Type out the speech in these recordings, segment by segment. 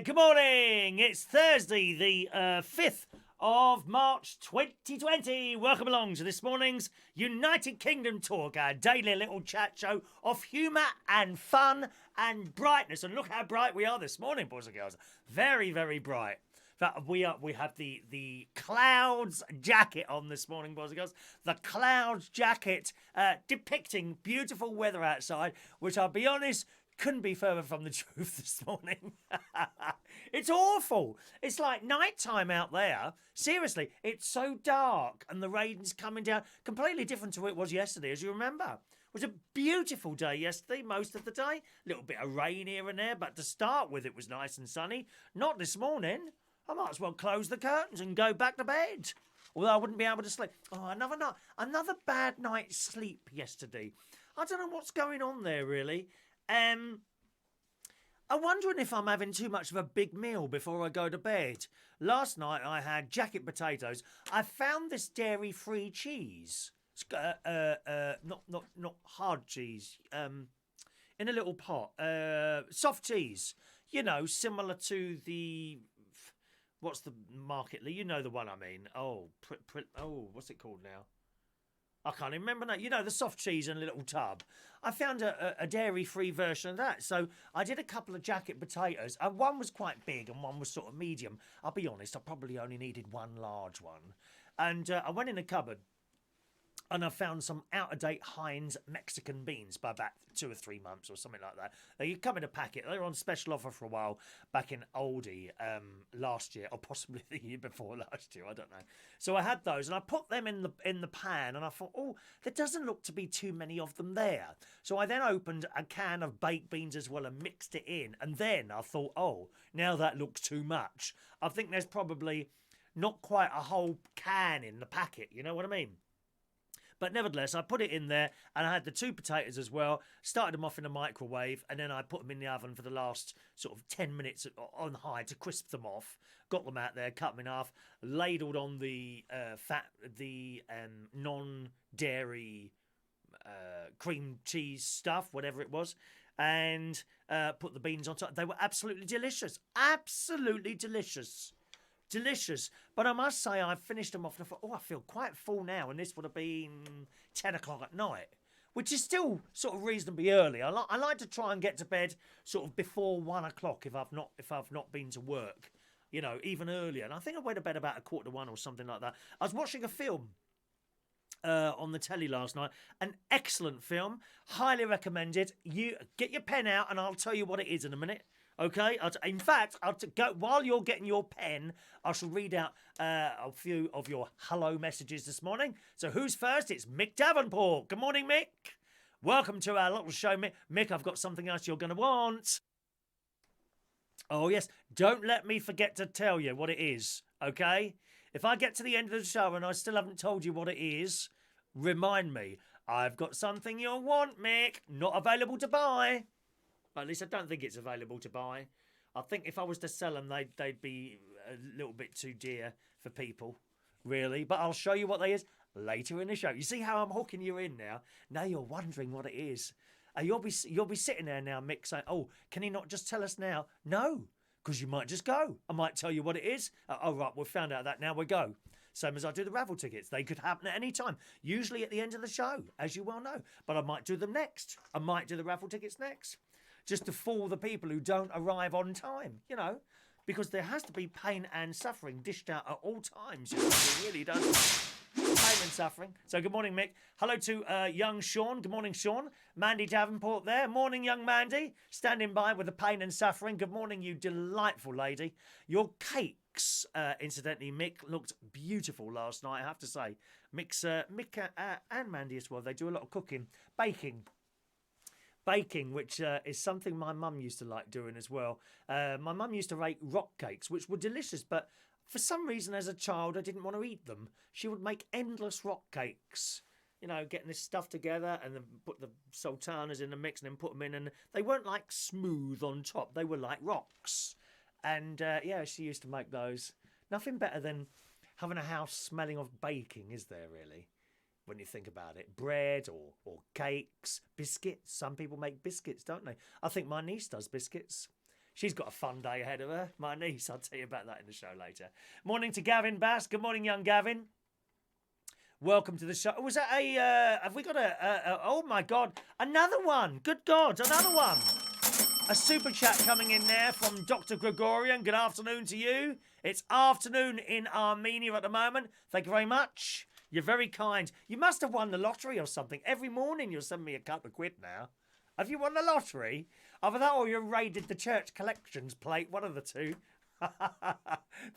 Good morning. It's Thursday, the 5th of March 2020. Welcome along to this morning's United Kingdom Talk, our daily little chat show of humour and fun and brightness. And look how bright we are this morning, boys and girls. Very, very bright. In fact, we have the clouds jacket on this morning, boys and girls. The clouds jacket depicting beautiful weather outside, which I'll be honest, couldn't be further from the truth this morning. It's awful. It's like nighttime out there. Seriously, it's so dark and the rain's coming down. Completely different to what it was yesterday, as you remember. It was a beautiful day yesterday, most of the day. A little bit of rain here and there, but to start with, it was nice and sunny. Not this morning. I might as well close the curtains and go back to bed. Although I wouldn't be able to sleep. Oh, another bad night's sleep yesterday. I don't know what's going on there, really. I'm wondering if I'm having too much of a big meal before I go to bed. Last night I had jacket potatoes. I found this dairy-free cheese. Not hard cheese. In a little pot. Soft cheese. You know, similar to the... What's the market? You know the one I mean. What's it called now? I can't even remember now. You know, the soft cheese in a little tub. I found a dairy-free version of that. So I did a couple of jacket potatoes. And one was quite big and one was sort of medium. I'll be honest, I probably only needed one large one. And I went in the cupboard and I found some out-of-date Heinz Mexican beans by about 2 or 3 months or something like that. They come in a packet. They were on special offer for a while back in Aldi last year, or possibly the year before last year. I don't know. So I had those, and I put them in the pan, and I thought, oh, there doesn't look to be too many of them there. So I then opened a can of baked beans as well and mixed it in, and then I thought, oh, now that looks too much. I think there's probably not quite a whole can in the packet. You know what I mean? But nevertheless, I put it in there and I had the 2 potatoes as well, started them off in the microwave, and then I put them in the oven for the last sort of 10 minutes on high to crisp them off, got them out there, cut them in half, ladled on the non-dairy cream cheese stuff, whatever it was, and put the beans on top. They were absolutely delicious. Absolutely delicious. Delicious. But I must say, I finished them off and I thought, I feel quite full now. And this would have been 10 o'clock at night, which is still sort of reasonably early. I like to try and get to bed sort of before 1 o'clock if I've not been to work, you know, even earlier. And I think I went to bed about 1:45 or something like that. I was watching a film on the telly last night. An excellent film. Highly recommended. You get your pen out and I'll tell you what it is in a minute. Okay, in fact, while you're getting your pen, I shall read out a few of your hello messages this morning. So who's first? It's Mick Davenport. Good morning, Mick. Welcome to our little show, Mick. Mick, I've got something else you're going to want. Oh, yes. Don't let me forget to tell you what it is, okay? If I get to the end of the show and I still haven't told you what it is, remind me. I've got something you'll want, Mick. Not available to buy. At least I don't think it's available to buy. I think if I was to sell them, they'd be a little bit too dear for people, really. But I'll show you what they is later in the show. You see how I'm hooking you in now? Now you're wondering what it is. You'll be sitting there now, Mick, saying, oh, can he not just tell us now? No, because you might just go. I might tell you what it is. Oh, right, we've found out that now we go. Same as I do the raffle tickets. They could happen at any time, usually at the end of the show, as you well know. But I might do them next. I might do the raffle tickets next. Just to fool the people who don't arrive on time, you know, because there has to be pain and suffering dished out at all times. You know, it really does. Pain and suffering. So good morning, Mick. Hello to young Sean. Good morning, Sean. Mandy Davenport there. Morning, young Mandy. Standing by with the pain and suffering. Good morning, you delightful lady. Your cakes, incidentally, Mick, looked beautiful last night, I have to say. Mick and Mandy as well. They do a lot of cooking, baking, which is something my mum used to like doing as well. My mum used to make rock cakes, which were delicious, but for some reason as a child I didn't want to eat them. She would make endless rock cakes, you know, getting this stuff together and then put the sultanas in the mix and then put them in, and they weren't like smooth on top, they were like rocks. And yeah, she used to make those. Nothing better than having a house smelling of baking, is there really? When you think about it, bread or cakes, biscuits. Some people make biscuits, don't they? I think my niece does biscuits. She's got a fun day ahead of her. My niece, I'll tell you about that in the show later. Morning to Gavin Bass. Good morning, young Gavin. Welcome to the show. Was that have we got oh my God, another one. Good God, another one. A super chat coming in there from Dr. Gregorian. Good afternoon to you. It's afternoon in Armenia at the moment. Thank you very much. You're very kind. You must have won the lottery or something. Every morning you'll send me a couple of quid now. Have you won the lottery? Either that or you raided the church collections plate. One of the two.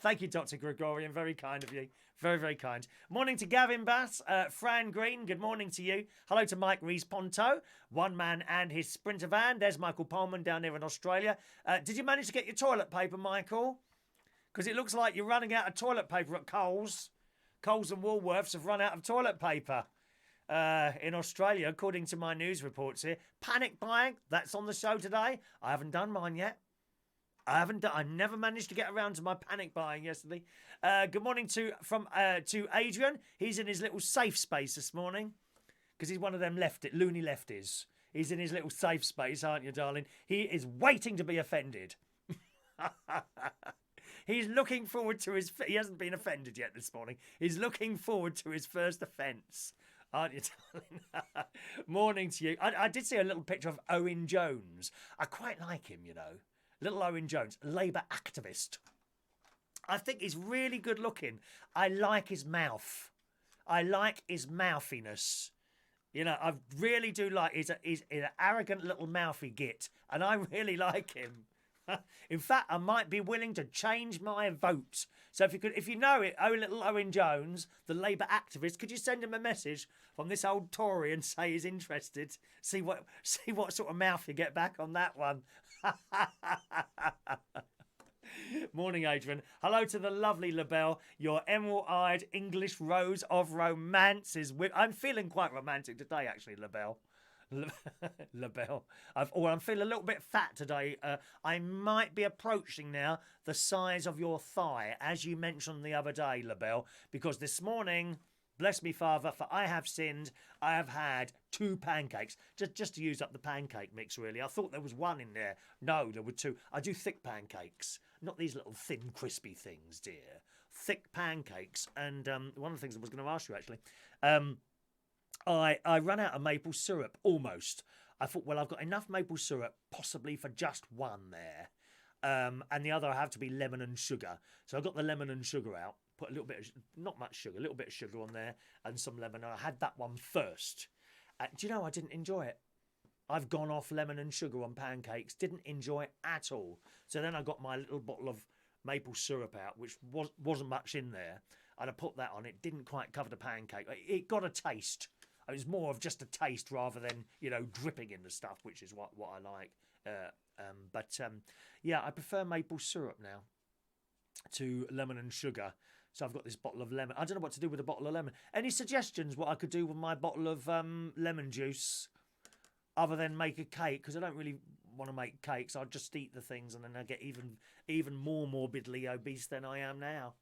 Thank you, Dr. Gregorian. Very kind of you. Very, very kind. Morning to Gavin Bass. Fran Green, good morning to you. Hello to Mike Rees-Ponto. One man and his Sprinter van. There's Michael Pullman down there in Australia. Did you manage to get your toilet paper, Michael? Because it looks like you're running out of toilet paper at Coles. Coles and Woolworths have run out of toilet paper in Australia, according to my news reports here. Panic buying, that's on the show today. I haven't done mine yet. I never managed to get around to my panic buying yesterday. Good morning to Adrian. He's in his little safe space this morning because he's one of them loony lefties. He's in his little safe space, aren't you, darling? He is waiting to be offended. He's looking forward to he hasn't been offended yet this morning. He's looking forward to his first offence. Aren't you, darling? Morning to you. I did see a little picture of Owen Jones. I quite like him, you know. Little Owen Jones, Labour activist. I think he's really good looking. I like his mouth. I like his mouthiness. You know, I really do like. He's an arrogant little mouthy git, and I really like him. In fact, I might be willing to change my vote. So if you know it, little Owen Jones, the Labour activist, could you send him a message from this old Tory and say he's interested? See what sort of mouth you get back on that one. Morning, Adrian. Hello to the lovely LaBelle, your emerald-eyed English rose of romances. I'm feeling quite romantic today, actually, LaBelle. LaBelle. I'm feeling a little bit fat today. I might be approaching now the size of your thigh, as you mentioned the other day, LaBelle, because this morning, bless me, Father, for I have sinned. I have had 2 pancakes, just to use up the pancake mix, really. I thought there was one in there. No, there were 2. I do thick pancakes, not these little thin, crispy things, dear. Thick pancakes. And one of the things I was going to ask you, actually, I ran out of maple syrup, almost. I thought, well, I've got enough maple syrup, possibly for just one there. And the other I have to be lemon and sugar. So I got the lemon and sugar out, put a little bit of, not much sugar, a little bit of sugar on there and some lemon. And I had that one first. Do you know, I didn't enjoy it. I've gone off lemon and sugar on pancakes. Didn't enjoy it at all. So then I got my little bottle of maple syrup out, which wasn't much in there. And I put that on. It didn't quite cover the pancake. It got a taste. It was more of just a taste rather than, you know, dripping in the stuff, which is what I like. Yeah, I prefer maple syrup now to lemon and sugar. So I've got this bottle of lemon. I don't know what to do with a bottle of lemon. Any suggestions what I could do with my bottle of lemon juice other than make a cake? Because I don't really want to make cakes. I'll just eat the things and then I get even more morbidly obese than I am now.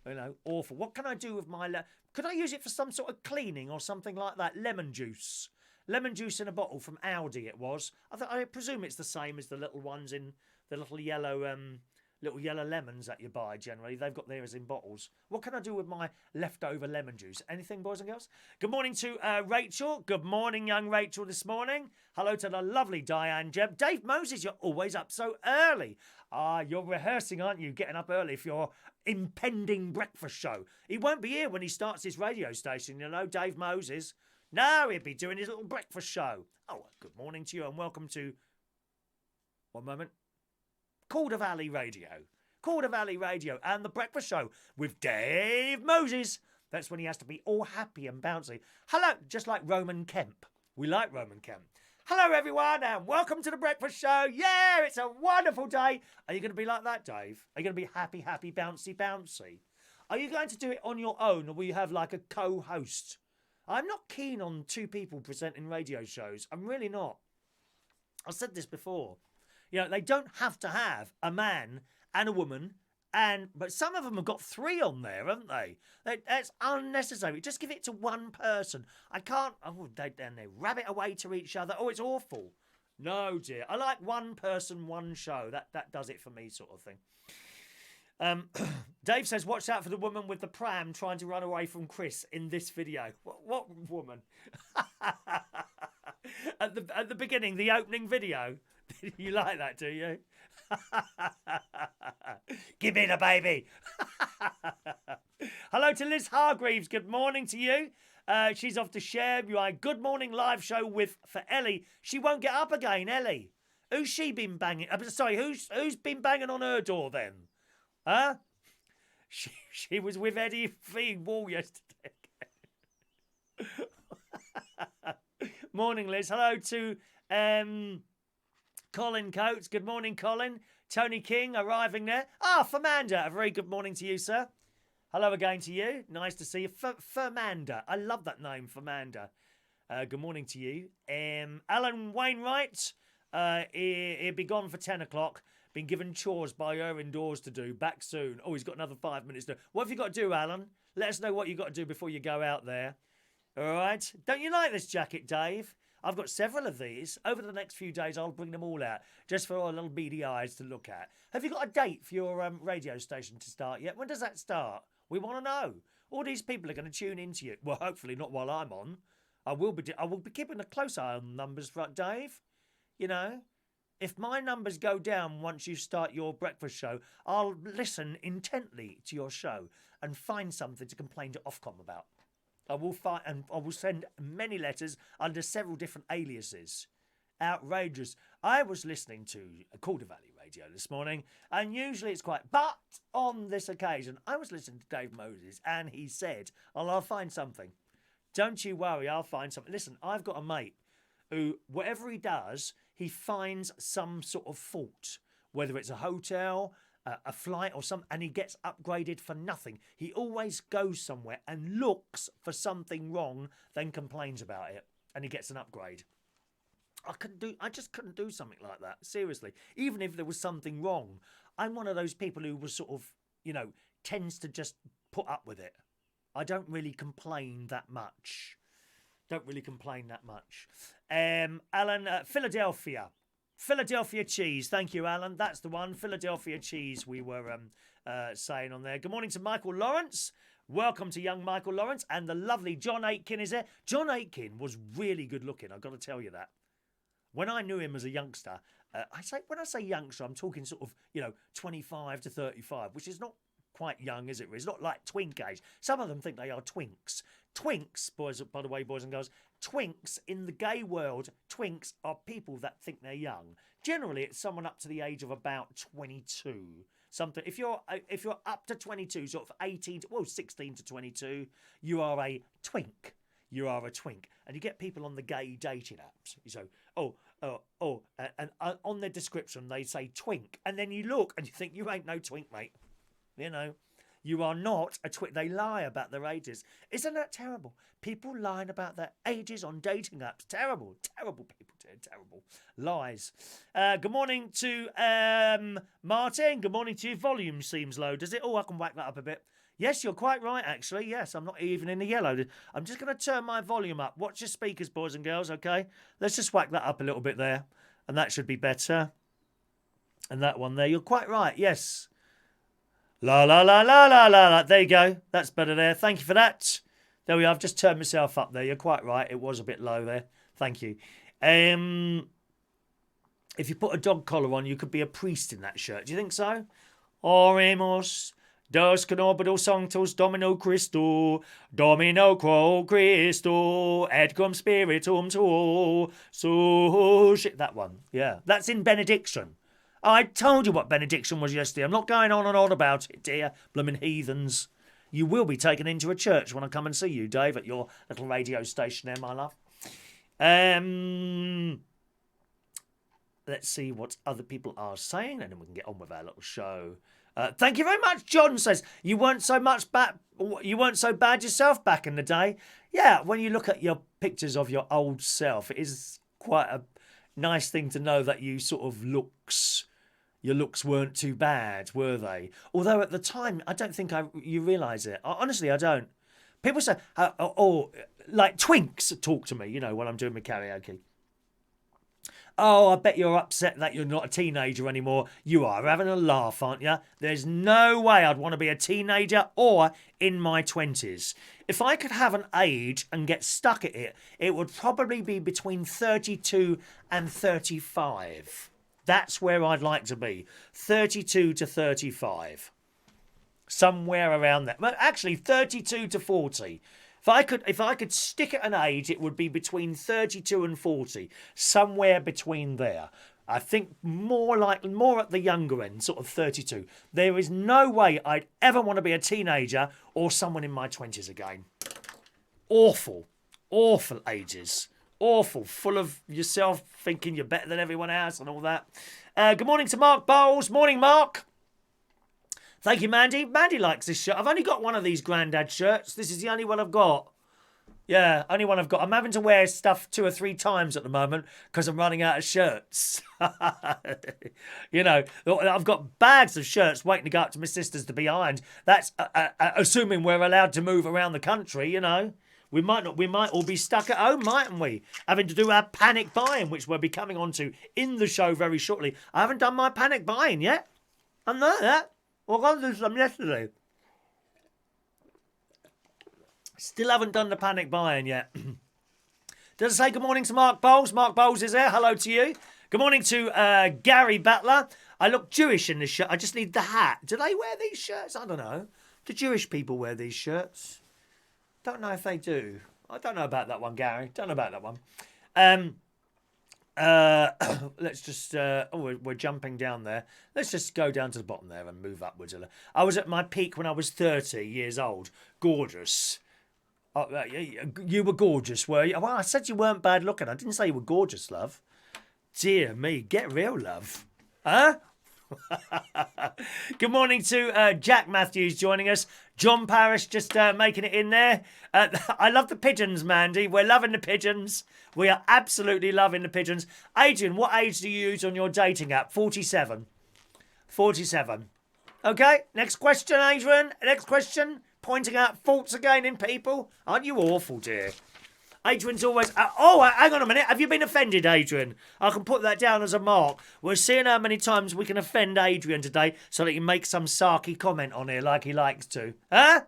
You know, awful. What can I do with my could I use it for some sort of cleaning or something like that? Lemon juice. Lemon juice in a bottle from Aldi it was. I presume it's the same as the little ones in the little yellow lemons that you buy generally. They've got theirs in bottles. What can I do with my leftover lemon juice? Anything, boys and girls? Good morning to Rachel. Good morning, young Rachel, this morning. Hello to the lovely Diane Jeb. Dave Moses, you're always up so early. You're rehearsing, aren't you? Getting up early for your impending breakfast show. He won't be here when he starts his radio station, you know, Dave Moses. No, he'll be doing his little breakfast show. Oh, good morning to you and welcome to... One moment. Calder Valley Radio. Calder Valley Radio and the breakfast show with Dave Moses. That's when he has to be all happy and bouncy. Hello, just like Roman Kemp. We like Roman Kemp. Hello, everyone, and welcome to the breakfast show. Yeah, it's a wonderful day. Are you going to be like that, Dave? Are you going to be happy, happy, bouncy, bouncy? Are you going to do it on your own, or will you have like a co-host? I'm not keen on 2 people presenting radio shows. I'm really not. I've said this before. You know, they don't have to have a man and a woman, but some of them have got 3 on there, haven't they? That's unnecessary. Just give it to one person. I can't. Oh, they rabbit away to each other. Oh, it's awful. No, dear. I like one person, one show. That does it for me, sort of thing. Dave says, watch out for the woman with the pram trying to run away from Chris in this video. What woman? At the beginning, the opening video. You like that, do you? Give me the baby. Hello to Liz Hargreaves. Good morning to you. She's off to share my good morning live show for Ellie. She won't get up again, Ellie. Who's she been banging? Sorry, who's been banging on her door then? Huh? She was with Eddie V. Wall yesterday. Morning, Liz. Hello to Colin Coates. Good morning, Colin. Tony King arriving there. Fernanda. A very good morning to you, sir. Hello again to you. Nice to see you. Fernanda. I love that name, Fernanda. Good morning to you. Alan Wainwright. He'll be gone for 10 o'clock. Been given chores by her indoors to do. Back soon. Oh, he's got another 5 minutes to do. What have you got to do, Alan? Let us know what you've got to do before you go out there. All right? Don't you like this jacket, Dave? I've got several of these. Over the next few days, I'll bring them all out, just for our little beady eyes to look at. Have you got a date for your radio station to start yet? When does that start? We want to know. All these people are going to tune into you. Well, hopefully not while I'm on. I will be keeping a close eye on numbers for Dave. You know, if my numbers go down once you start your breakfast show, I'll listen intently to your show and find something to complain to Ofcom about. I will send many letters under several different aliases. Outrageous. I was listening to a Calder Valley radio this morning, and usually it's quiet. But on this occasion, I was listening to Dave Moses, and he said, I'll find something. Don't you worry, I'll find something. Listen, I've got a mate who, whatever he does, he finds some sort of fault, whether it's a hotel, a flight or something, and he gets upgraded for nothing. He always goes somewhere and looks for something wrong, then complains about it, and he gets an upgrade. I just couldn't do something like that. Seriously. Even if there was something wrong. I'm one of those people who was sort of, tends to just put up with it. I don't really complain that much. Alan, Philadelphia. Philadelphia cheese. Thank you, Alan. That's the one. Philadelphia cheese we were saying on there. Good morning to Michael Lawrence. Welcome to young Michael Lawrence. And the lovely John Aitken is there. John Aitken was really good looking. I've got to tell you that. When I knew him as a youngster, when I say youngster, I'm talking sort of, 25 to 35, which is not quite young, is it? It's not like twink age. Some of them think they are twinks. Twinks, boys, by the way, boys and girls, twinks in the gay world, twinks are people that think they're young. Generally, it's someone up to the age of about 22. Something. If you're up to 22, sort of 16 to 22, you are a twink. You are a twink. And you get people on the gay dating apps. You say, and on their description, they say twink. And then you look and you think, you ain't no twink, mate. You are not a twink. They lie about their ages. Isn't that terrible? People lying about their ages on dating apps. Terrible. Terrible people. Terrible. Lies. Good morning to Martin. Good morning to you. Volume seems low. Does it? Oh, I can whack that up a bit. Yes, you're quite right, actually. Yes, I'm not even in the yellow. I'm just going to turn my volume up. Watch your speakers, boys and girls, okay? Let's just whack that up a little bit there. And that should be better. And that one there. You're quite right. Yes. La, la, la, la, la, la, la. There you go. That's better there. Thank you for that. There we are. I've just turned myself up there. You're quite right. It was a bit low there. Thank you. If you put a dog collar on, you could be a priest in that shirt. Do you think so? Oremos. Dos canobado sanctos domino Christo, domino quo Christo, et cum spiritum tuo, so shit, that one. Yeah, that's in benediction. I told you what benediction was yesterday. I'm not going on and on about it, dear. Bloomin' heathens. You will be taken into a church when I come and see you, Dave, at your little radio station there, my love. Let's see what other people are saying, and then we can get on with our little show. Thank you very much. John says you weren't so bad yourself back in the day. Yeah, when you look at your pictures of your old self, it is quite a nice thing to know that you sort of your looks weren't too bad, were they? Although at the time, I don't think you realise it. Honestly, I don't. People say, like twinks talk to me, when I'm doing my karaoke. Oh, I bet you're upset that you're not a teenager anymore. You are having a laugh, aren't you? There's no way I'd want to be a teenager or in my 20s. If I could have an age and get stuck at it, it would probably be between 32 and 35. That's where I'd like to be. 32 to 35. Somewhere around that. Well, actually, 32 to 40. If I could stick at an age, it would be between 32 and 40, somewhere between there. I think more at the younger end, sort of 32. There is no way I'd ever want to be a teenager or someone in my 20s again. Awful, awful ages. Awful, full of yourself thinking you're better than everyone else and all that. Good morning to Mark Bowles. Morning, Mark. Thank you, Mandy. Mandy likes this shirt. I've only got one of these Grandad shirts. This is the only one I've got. Yeah, only one I've got. I'm having to wear stuff 2 or 3 times at the moment because I'm running out of shirts. You know, I've got bags of shirts waiting to go up to my sister's to be ironed. That's assuming we're allowed to move around the country, you know. We might not. We might all be stuck at home, mightn't we? Having to do our panic buying, which we'll be coming on to in the show very shortly. I haven't done my panic buying yet. I know that. Well, I got to do some yesterday. Still haven't done the panic buying yet. Does it say good morning to Mark Bowles? Mark Bowles is there. Hello to you. Good morning to Gary Battler. I look Jewish in this shirt. I just need the hat. Do they wear these shirts? I don't know. Do Jewish people wear these shirts? Don't know if they do. I don't know about that one, Gary. Don't know about that one. Let's just we're jumping down there. Let's just go down to the bottom there and move upwards a little. I was at my peak when I was 30 years old. Gorgeous. You were gorgeous, were you? Well, I said you weren't bad looking. I didn't say you were gorgeous, love. Dear me, get real, love. Huh? Good morning to Jack Matthews joining us. John Parrish just making it in there. I love the pigeons, Mandy. We're loving the pigeons. We are absolutely loving the pigeons. Adrian, what age do you use on your dating app? 47. 47. Okay, next question, Adrian. Next question. Pointing out faults again in people. Aren't you awful, dear? Adrian's always... hang on a minute. Have you been offended, Adrian? I can put that down as a mark. We're seeing how many times we can offend Adrian today so that he makes some sarky comment on here like he likes to. Huh?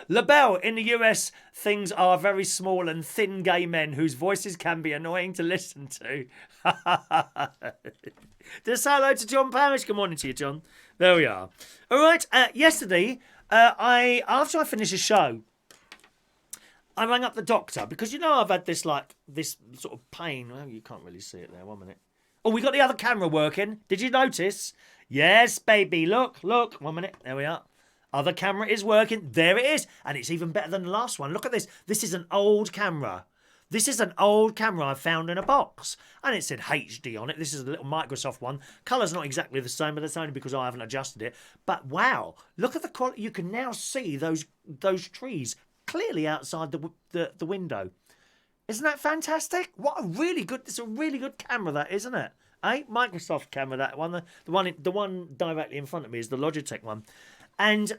LaBelle, in the US, things are very small and thin gay men whose voices can be annoying to listen to. Just say hello to John Parrish. Good morning to you, John. There we are. All right. Yesterday, after I finished a show, I rang up the doctor because, you know, I've had this sort of pain. Well, you can't really see it there. 1 minute. Oh, we got the other camera working. Did you notice? Yes, baby. Look. 1 minute. There we are. Other camera is working. There it is. And it's even better than the last one. Look at this. This is an old camera. This is an old camera I found in a box. And it said HD on it. This is a little Microsoft one. Colour's not exactly the same, but that's only because I haven't adjusted it. But wow, look at the quality. You can now see those trees clearly outside the window. Isn't that fantastic? It's a really good camera, that, isn't it? Microsoft camera, that one. The one directly in front of me is the Logitech one. And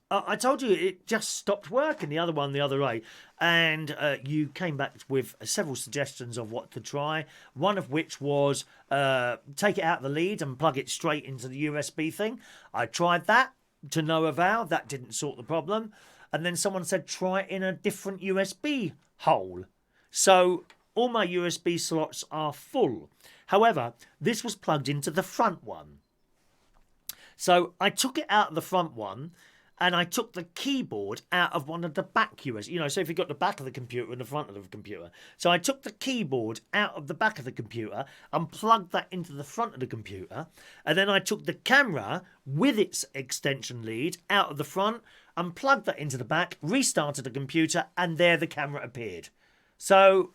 I told you it just stopped working, the other one the other way. And you came back with several suggestions of what to try. One of which was take it out of the lead and plug it straight into the USB thing. I tried that to no avail. That didn't sort the problem. And then someone said try it in a different USB hole. So all my USB slots are full. However, this was plugged into the front one. So I took it out of the front one and I took the keyboard out of one of the back USB. You know, so if you've got the back of the computer and the front of the computer. So I took the keyboard out of the back of the computer and plugged that into the front of the computer. And then I took the camera with its extension lead out of the front and plugged that into the back, restarted the computer, and there the camera appeared. So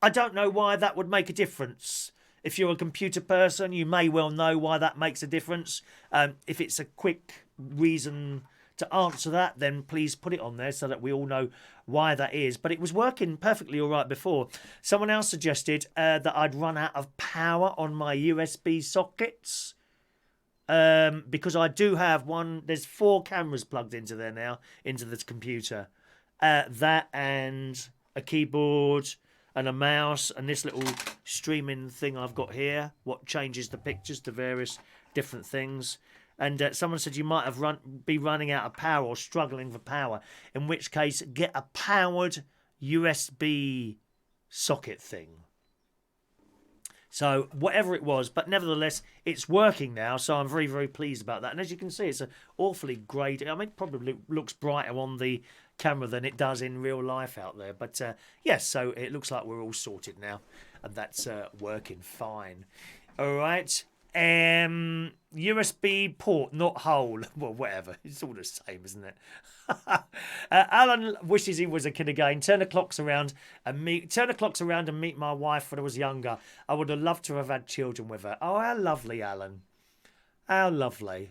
I don't know why that would make a difference. If you're a computer person, you may well know why that makes a difference. If it's a quick reason to answer that, then please put it on there so that we all know why that is. But it was working perfectly all right before. Someone else suggested that I'd run out of power on my USB sockets. Because I do have one. There's 4 cameras plugged into there now, into this computer. That and a keyboard, and a mouse and this little streaming thing I've got here, what changes the pictures to various different things. And someone said you might have be running out of power or struggling for power, in which case get a powered USB socket thing. So whatever it was, but nevertheless, it's working now. So I'm very, very pleased about that. And as you can see, it's an awfully great. I mean, it probably looks brighter on the camera than it does in real life out there. But yes, so it looks like we're all sorted now, and that's working fine. All right. USB port, not hole. Well, whatever. It's all the same, isn't it? Alan wishes he was a kid again. Turn the clocks around and meet my wife when I was younger. I would have loved to have had children with her. Oh, how lovely, Alan. How lovely.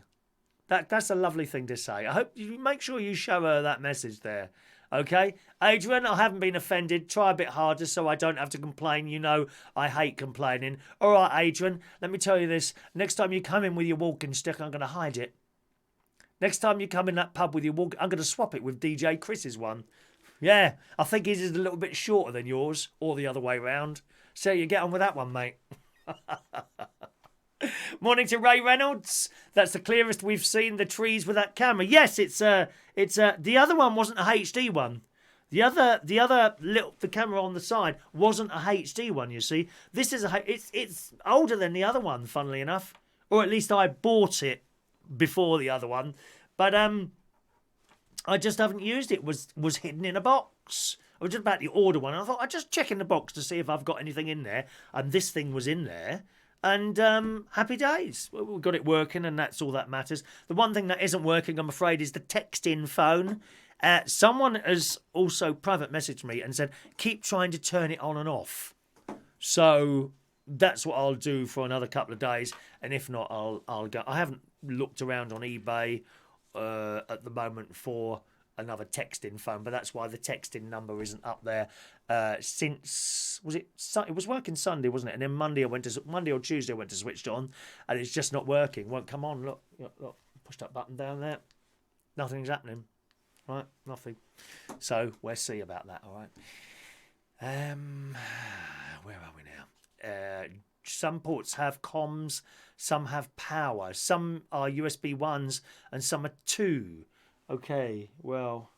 That's a lovely thing to say. I hope you make sure you show her that message there. Okay, Adrian, I haven't been offended. Try a bit harder so I don't have to complain. You know I hate complaining. All right, Adrian, let me tell you this. Next time you come in with your walking stick, I'm going to hide it. Next time you come in that pub with your walking, I'm going to swap it with DJ Chris's one. Yeah, I think his is a little bit shorter than yours, or the other way round. So you get on with that one, mate. Morning to Ray Reynolds. That's the clearest we've seen the trees with that camera. Yes, it's the other one wasn't a HD one. The camera on the side wasn't a HD one. You see, this is it's older than the other one. Funnily enough, or at least I bought it before the other one, but I just haven't used it. Was hidden in a box. I was just about to order one. And I thought I'd just check in the box to see if I've got anything in there, and this thing was in there. And happy days. We've got it working, and that's all that matters. The one thing that isn't working, I'm afraid, is the text-in phone. Someone has also private messaged me and said, keep trying to turn it on and off. So that's what I'll do for another couple of days. And if not, I'll go. I haven't looked around on eBay at the moment for another texting phone, but that's why the texting number isn't up there since it was working Sunday, wasn't it? And then Monday or Tuesday I went to switch it on, and it's just not working. Won't come on. Look, push that button down there. Nothing's happening. Right, nothing. So we'll see about that. All right. Where are we now? Some ports have comms, some have power, some are USB 1s, and some are 2. Okay, well,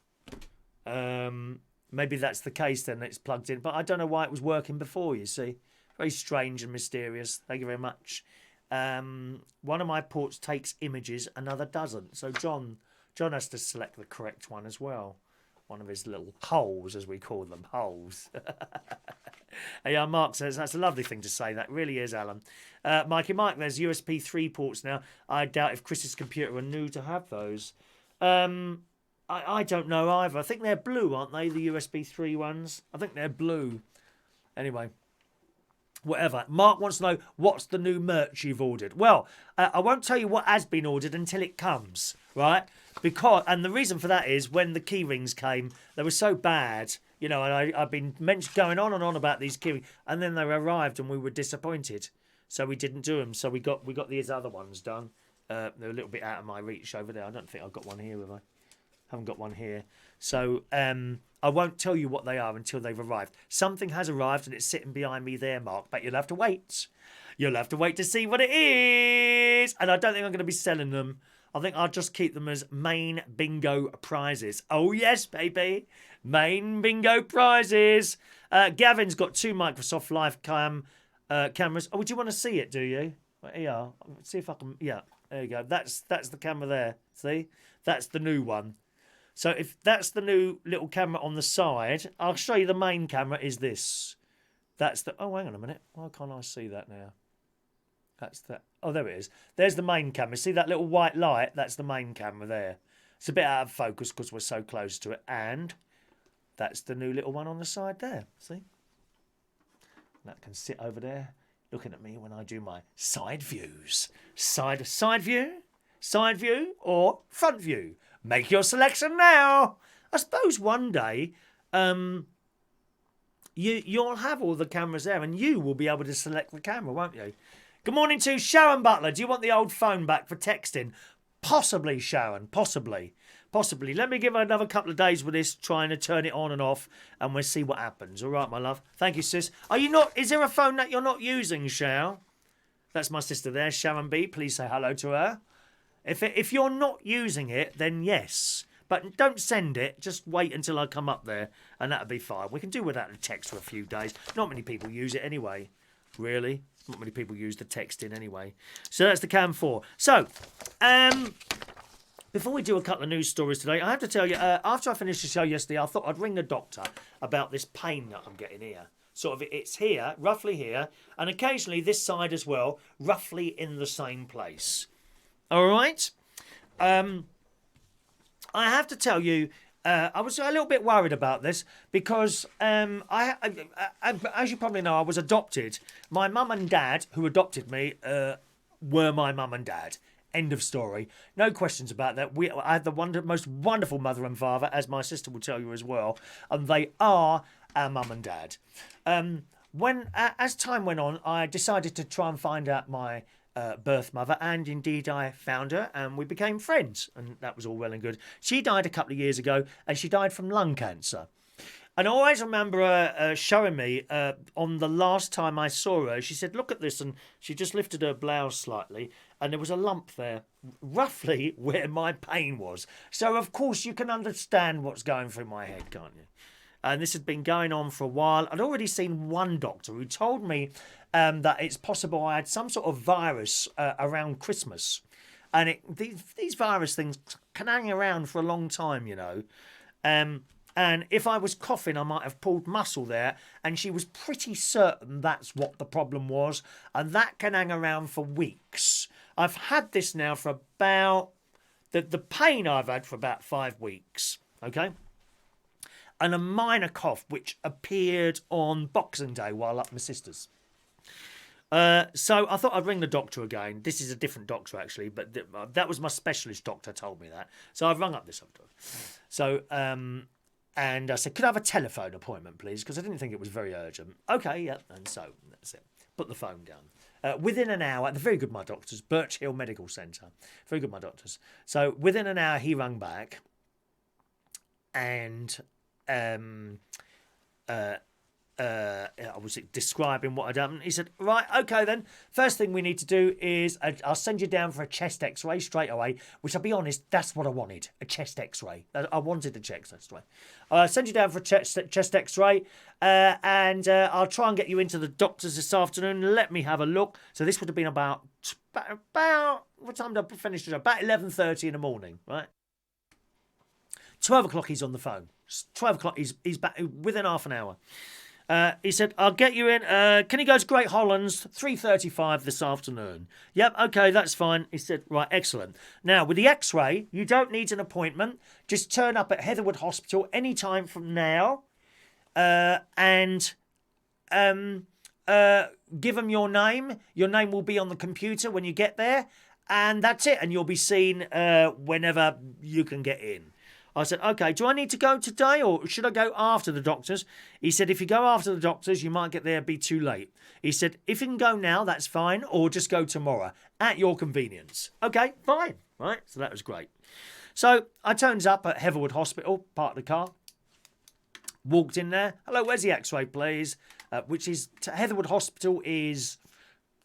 maybe that's the case then, it's plugged in. But I don't know why it was working before, you see. Very strange and mysterious. Thank you very much. One of my ports takes images, another doesn't. So John has to select the correct one as well. One of his little holes, as we call them, holes. Yeah, Mark says, that's a lovely thing to say. That really is, Alan. Mikey Mike, there's USB 3 ports now. I doubt if Chris's computer were new to have those. I don't know either. I think they're blue, aren't they? The USB 3 ones. I think they're blue. Anyway, whatever. Mark wants to know what's the new merch you've ordered. Well, I won't tell you what has been ordered until it comes, right? And the reason for that is when the key rings came, they were so bad, and I've been going on and on about these key rings, and then they arrived and we were disappointed, so we didn't do them. So we got these other ones done. They're a little bit out of my reach over there. I don't think I've got one here, have I? Haven't got one here. So I won't tell you what they are until they've arrived. Something has arrived and it's sitting behind me there, Mark, but you'll have to wait. You'll have to wait to see what it is. And I don't think I'm going to be selling them. I think I'll just keep them as main bingo prizes. Oh, yes, baby. Main bingo prizes. Gavin's got 2 Microsoft Live cameras. Oh, would you want to see it, do you? Well, yeah. Let's see if I can... Yeah. There you go. That's the camera there. See? That's the new one. So if that's the new little camera on the side, I'll show you the main camera is this. That's the... Oh, hang on a minute. Why can't I see that now? That's that. Oh, there it is. There's the main camera. See that little white light? That's the main camera there. It's a bit out of focus because we're so close to it. And that's the new little one on the side there. See? That can sit over there looking at me when I do my side views. Side view or front view. Make your selection now. I suppose one day you'll have all the cameras there and you will be able to select the camera, won't you? Good morning to Sharon Butler. Do you want the old phone back for texting? Possibly, Sharon. Possibly. Let me give her another couple of days with this, trying to turn it on and off, and we'll see what happens. All right, my love. Thank you, sis. Are you not? Is there a phone that you're not using, Sharon? That's my sister there, Sharon B. Please say hello to her. If you're not using it, then yes. But don't send it. Just wait until I come up there, and that'll be fine. We can do without the text for a few days. Not many people use it anyway. Really? Not many people use the texting anyway. So that's the Cam 4. So, before we do a couple of news stories today, I have to tell you, after I finished the show yesterday, I thought I'd ring the doctor about this pain that I'm getting here. Sort of, it's here, roughly here, and occasionally this side as well, roughly in the same place. All right? I have to tell you, I was a little bit worried about this because, I, as you probably know, I was adopted. My mum and dad, who adopted me, were my mum and dad. End of story. No questions about that. I had the most wonderful mother and father, as my sister will tell you as well, and they are our mum and dad. As time went on, I decided to try and find out my birth mother, and indeed I found her, and we became friends, and that was all well and good. She died a couple of years ago, and she died from lung cancer. And I always remember her showing me on the last time I saw her, she said, look at this, and she just lifted her blouse slightly, and there was a lump there, roughly where my pain was. So, of course, you can understand what's going through my head, can't you? And this had been going on for a while. I'd already seen one doctor who told me that it's possible I had some sort of virus around Christmas. And these virus things can hang around for a long time, you know. And if I was coughing, I might have pulled muscle there. And she was pretty certain that's what the problem was. And that can hang around for weeks. I've had this now for about... The pain I've had for about 5 weeks. Okay? And a minor cough, which appeared on Boxing Day while at my sister's. So I thought I'd ring the doctor again. This is a different doctor, actually. But that was my specialist doctor told me that. So I've rung up this doctor. So... And I said, could I have a telephone appointment, please? Because I didn't think it was very urgent. Okay, yeah. And so that's it. Put the phone down. Within an hour, they're very good, my doctors. Birch Hill Medical Centre. Very good, my doctors. So within an hour, he rang back. And I was describing what I'd done. He said, right, okay then. First thing we need to do is I'll send you down for a chest x-ray straight away, which I'll be honest, that's what I wanted, a chest x-ray. I wanted a chest x-ray. I'll send you down for a chest x-ray and I'll try and get you into the doctor's this afternoon. Let me have a look. So this would have been about what time did I finish it? About 11:30 in the morning, right? 12 o'clock he's on the phone. 12 o'clock he's back within half an hour. He said, I'll get you in. Can you go to Great Hollands, 3:35 this afternoon? Yep, okay, that's fine. He said, right, excellent. Now, with the x-ray, you don't need an appointment. Just turn up at Heatherwood Hospital any time from now and give them your name. Your name will be on the computer when you get there. And that's it. And you'll be seen whenever you can get in. I said, okay, do I need to go today or should I go after the doctors? He said, if you go after the doctors, you might get there and be too late. He said, if you can go now, that's fine, or just go tomorrow at your convenience. Okay, fine, right? So that was great. So I turns up at Heatherwood Hospital, parked the car, walked in there. Hello, where's the x-ray, please? Which is, Heatherwood Hospital is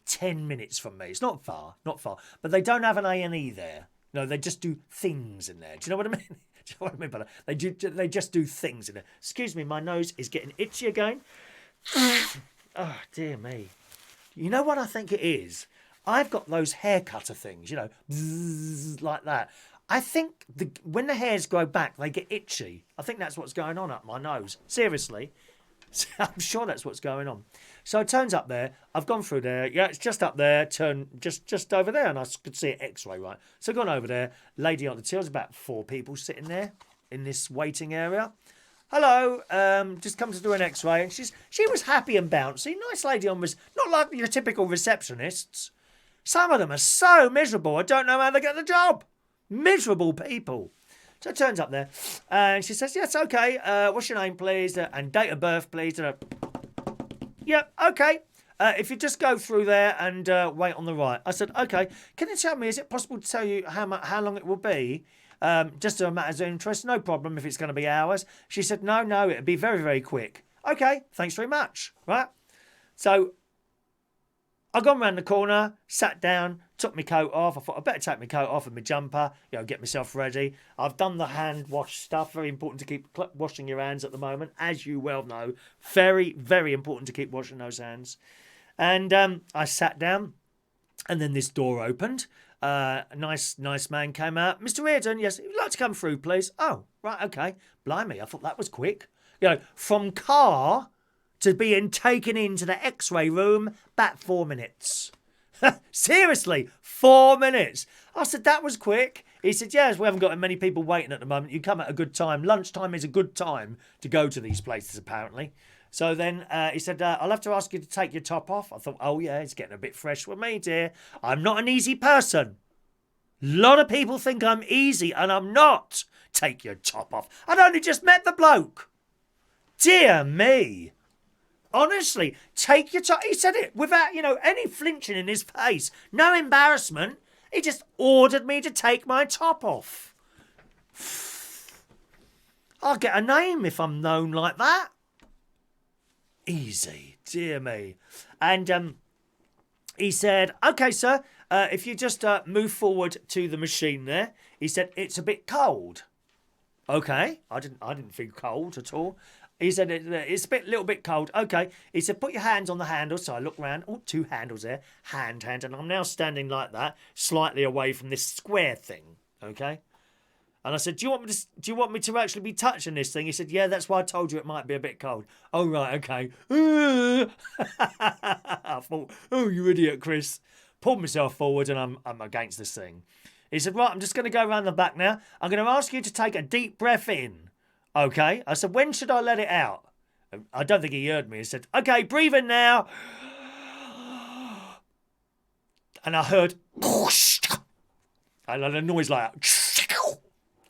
10 minutes from me. It's not far, but they don't have an A&E there. No, they just do things in there. Do you know what I mean? Do you know what I mean by that? They just do things in there. Excuse me, my nose is getting itchy again. Oh, dear me. You know what I think it is? I've got those hair cutter things, you know, bzzz, like that. I think when the hairs grow back, they get itchy. I think that's what's going on up my nose. Seriously. I'm sure that's what's going on. So it turns up there. I've gone through there. Yeah, it's just up there. Turn just over there, and I could see an X-ray, right? So I've gone over there. Lady on the till. There's about 4 people sitting there in this waiting area. Hello, just come to do an X-ray. And she was happy and bouncy. Nice lady on was not like your typical receptionists. Some of them are so miserable. I don't know how they get the job. Miserable people. So it turns up there, and she says, yes, okay, what's your name, please, and date of birth, please. Yep, okay. if you just go through there and wait on the right. I said, okay. Can you tell me, is it possible to tell you how long it will be? Just a matter of interest. No problem if it's going to be hours. She said, no, it'll be very, very quick. Okay, thanks very much. Right? So I gone round the corner, sat down, took my coat off. I thought I'd better take my coat off and my jumper, get myself ready. I've done the hand wash stuff. Very important to keep washing your hands at the moment, as you well know. Very, very important to keep washing those hands. And I sat down, and then this door opened. A nice man came out. Mr. Reardon, yes, you'd like to come through, please? Oh, right, okay. Blimey, I thought that was quick. From car to being taken into the X-ray room, about 4 minutes. Seriously, 4 minutes. I said, that was quick. He said, yes, we haven't got many people waiting at the moment. You come at a good time. Lunchtime is a good time to go to these places, apparently. So then he said, I'll have to ask you to take your top off. I thought, oh, yeah, it's getting a bit fresh with me, dear. I'm not an easy person. A lot of people think I'm easy, and I'm not. Take your top off. I'd only just met the bloke. Dear me. Honestly, take your top. He said it without, any flinching in his face. No embarrassment. He just ordered me to take my top off. I'll get a name if I'm known like that. Easy, dear me. And he said, okay, sir, if you just move forward to the machine there. He said, it's a bit cold. Okay, I didn't feel cold at all. He said, it's a little bit cold. Okay. He said, put your hands on the handle. So I look round. Oh, 2 handles there. Hand. And I'm now standing like that, slightly away from this square thing. Okay. And I said, do you want me to actually be touching this thing? He said, yeah, that's why I told you it might be a bit cold. Oh, right, okay. I thought, oh, you idiot, Chris. Pulled myself forward and I'm against this thing. He said, right, I'm just going to go around the back now. I'm going to ask you to take a deep breath in. Okay. I said, when should I let it out? I don't think he heard me. He said, okay, breathe in now. And I heard, and a noise like that.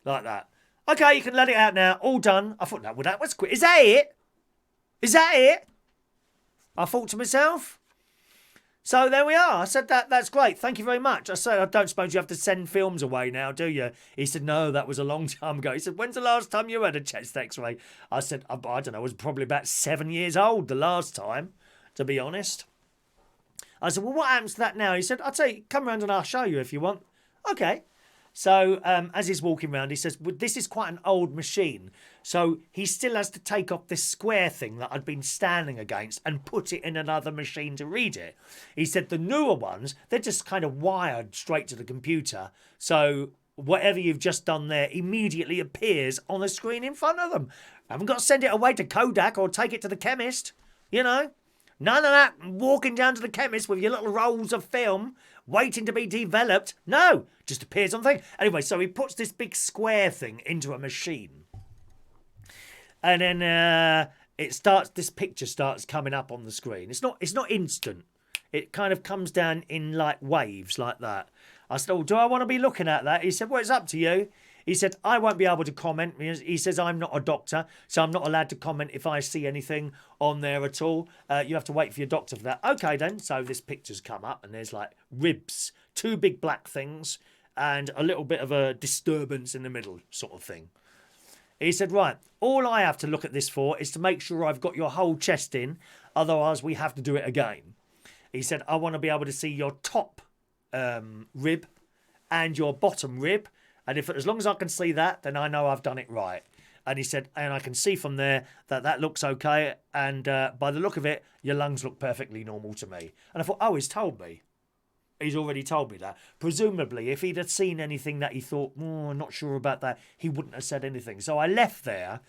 Like that. Okay, you can let it out now. All done. I thought, no, well, that was quick. Is that it? Is that it? I thought to myself. So there we are. I said, that's great. Thank you very much. I said, I don't suppose you have to send films away now, do you? He said, no, that was a long time ago. He said, when's the last time you had a chest x-ray? I said, I don't know, I was probably about 7 years old the last time, to be honest. I said, well, what happens to that now? He said, I'll tell you, come round and I'll show you if you want. Okay. So as he's walking around, he says, well, this is quite an old machine. So he still has to take off this square thing that I'd been standing against and put it in another machine to read it. He said the newer ones, they're just kind of wired straight to the computer. So whatever you've just done there immediately appears on the screen in front of them. I haven't got to send it away to Kodak or take it to the chemist, None of that walking down to the chemist with your little rolls of film waiting to be developed. No, just appears on the thing. Anyway, so he puts this big square thing into a machine. And then this picture starts coming up on the screen. It's not instant. It kind of comes down in like waves like that. I said, oh, do I want to be looking at that? He said, well, it's up to you. He said, I won't be able to comment. He says, I'm not a doctor, so I'm not allowed to comment if I see anything on there at all. You have to wait for your doctor for that. Okay, then. So this picture's come up, and there's like ribs, 2 big black things, and a little bit of a disturbance in the middle sort of thing. He said, right, all I have to look at this for is to make sure I've got your whole chest in. Otherwise, we have to do it again. He said, I want to be able to see your top rib and your bottom rib. And as long as I can see that, then I know I've done it right. And he said, and I can see from there that looks okay. And by the look of it, your lungs look perfectly normal to me. And I thought, oh, he's told me. He's already told me that. Presumably, if he'd have seen anything that he thought, I'm not sure about that, he wouldn't have said anything. So I left there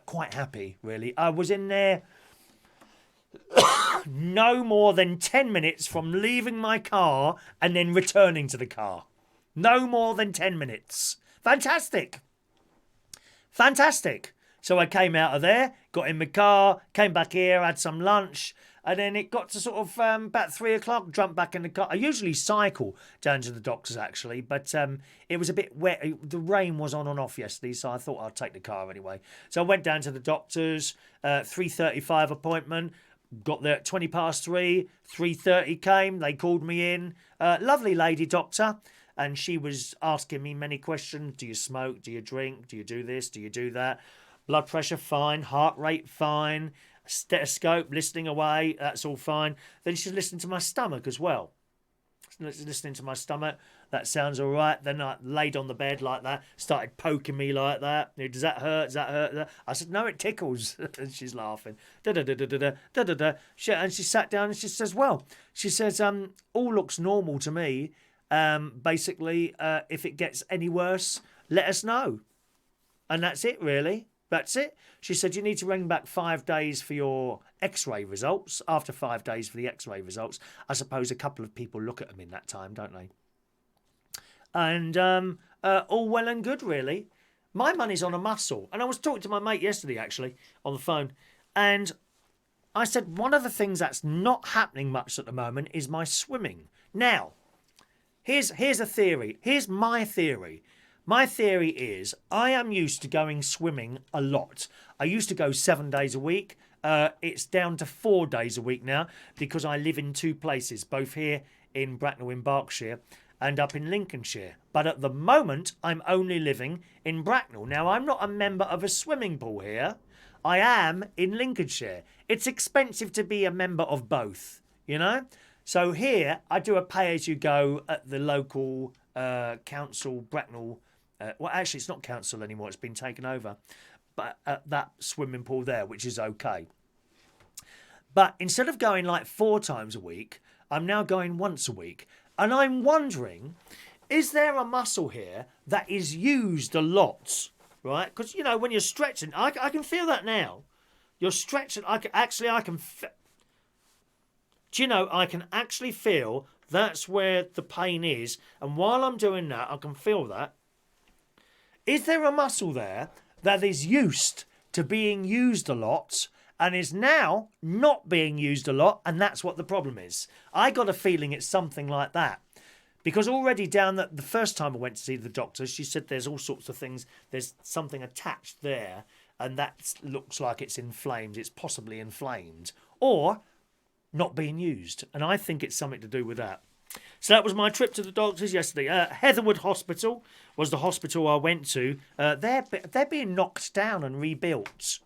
quite happy, really. I was in there no more than 10 minutes from leaving my car and then returning to the car. No more than 10 minutes. Fantastic. Fantastic. So I came out of there, got in my car, came back here, had some lunch, and then it got to sort of about 3 o'clock, jumped back in the car. I usually cycle down to the doctor's, actually, but it was a bit wet. The rain was on and off yesterday, so I thought I'd take the car anyway. So I went down to the doctor's, 3:35 appointment. Got there at 3:20, 3:30 came. They called me in. Lovely lady doctor. And she was asking me many questions. Do you smoke? Do you drink? Do you do this? Do you do that? Blood pressure, fine. Heart rate, fine. Stethoscope, listening away. That's all fine. Then she's listening to my stomach as well. Listening to my stomach. That sounds all right. Then I laid on the bed like that, started poking me like that. Does that hurt? Does that hurt? I said, no, it tickles. And she's laughing. Da-da-da-da-da-da-da-da. And she sat down and she says, well, she says, all looks normal to me. Basically, if it gets any worse, let us know. And that's it, really. That's it. She said, you need to ring back 5 days for your x-ray results. After 5 days for the x-ray results, I suppose a couple of people look at them in that time, don't they? And all well and good, really. My money's on a muscle. And I was talking to my mate yesterday, actually, on the phone. And I said, one of the things that's not happening much at the moment is my swimming. Now, here's a theory. Here's my theory. My theory is I am used to going swimming a lot. I used to go 7 days a week. It's down to 4 days a week now because I live in two places, both here in Bracknell in Berkshire and up in Lincolnshire. But at the moment, I'm only living in Bracknell. Now, I'm not a member of a swimming pool here. I am in Lincolnshire. It's expensive to be a member of both, you know? So here, I do a pay-as-you-go at the local council, Bracknell. Well, actually, it's not council anymore. It's been taken over. But at that swimming pool there, which is okay. But instead of going like 4 times a week, I'm now going once a week. And I'm wondering, is there a muscle here that is used a lot, right? Because, you know, when you're stretching, I can feel that now. You're stretching. I can do you know, I can actually feel that's where the pain is. And while I'm doing that, I can feel that. Is there a muscle there that is used to being used a lot and is now not being used a lot, and that's what the problem is? I got a feeling it's something like that. Because already down the first time I went to see the doctor, she said there's all sorts of things. There's something attached there, and that looks like it's inflamed. It's possibly inflamed or not being used. And I think it's something to do with that. So that was my trip to the doctors yesterday. Heatherwood Hospital was the hospital I went to. They're being knocked down and rebuilt,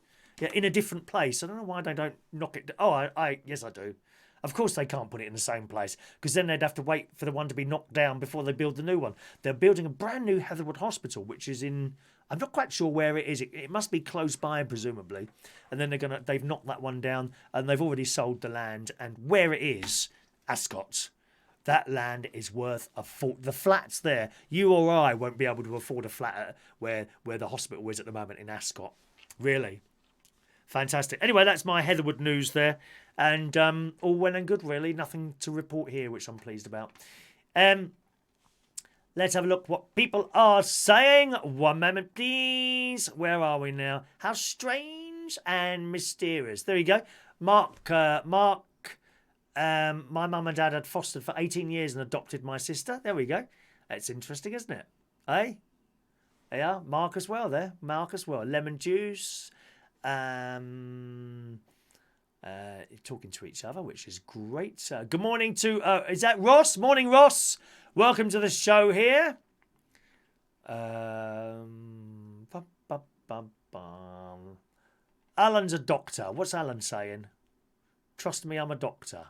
in a different place. I don't know why they don't knock it down. Oh, yes, I do. Of course they can't put it in the same place, because then they'd have to wait for the one to be knocked down before they build the new one. They're building a brand new Heatherwood Hospital, which is in... I'm not quite sure where it is. It must be close by, presumably. And then they've knocked that one down, and they've already sold the land. And where it is, Ascot, that land is worth a fortune. The flats there, you or I won't be able to afford a flat where the hospital is at the moment in Ascot. Really. Fantastic. Anyway, that's my Heatherwood news there. And all well and good, really. Nothing to report here, which I'm pleased about. Let's have a look what people are saying. One moment, please. Where are we now? How strange and mysterious. There you go. Mark, my mum and dad had fostered for 18 years and adopted my sister. There we go. That's interesting, isn't it? Eh? Yeah, Mark as well there. Mark as well. Lemon juice. Talking to each other, which is great. Good morning to... is that Ross? Morning, Ross. Welcome to the show here. Alan's a doctor. What's Alan saying? Trust me, I'm a doctor.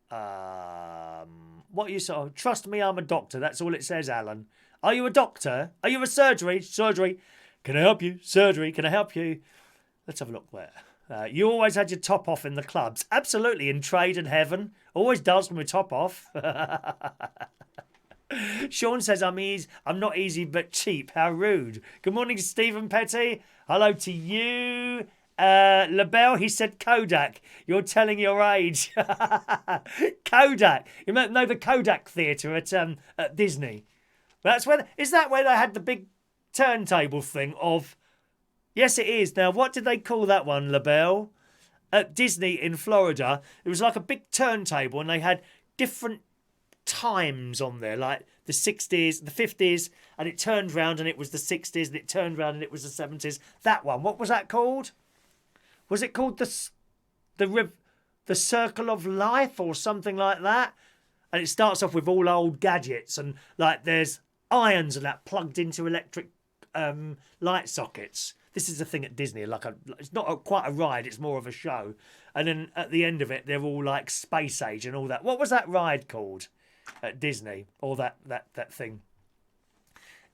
What are you saying? Trust me, I'm a doctor. That's all it says, Alan. Are you a doctor? Are you a surgery? Surgery. Can I help you? Surgery. Can I help you? Let's have a look there. You always had your top off in the clubs. Absolutely, in trade and heaven. Always dancing with top off. Sean says, I'm not easy but cheap. How rude. Good morning, Stephen Petty. Hello to you. LaBelle, he said Kodak. You're telling your age. Kodak. You might know the Kodak Theatre at Disney. Is that where they had the big turntable thing of... Yes, it is. Now, what did they call that one, LaBelle? At Disney in Florida, it was like a big turntable and they had different times on there, like the 60s, the 50s, and it turned round and it was the 60s, and it turned round and it was the 70s. That one, what was that called? Was it called the the Circle of Life or something like that. And it starts off with all old gadgets and like there's irons and that plugged into electric light sockets. This is the thing at Disney, it's not quite a ride, it's more of a show. And then at the end of it, they're all like space age and all that. What was that ride called at Disney? Or that thing?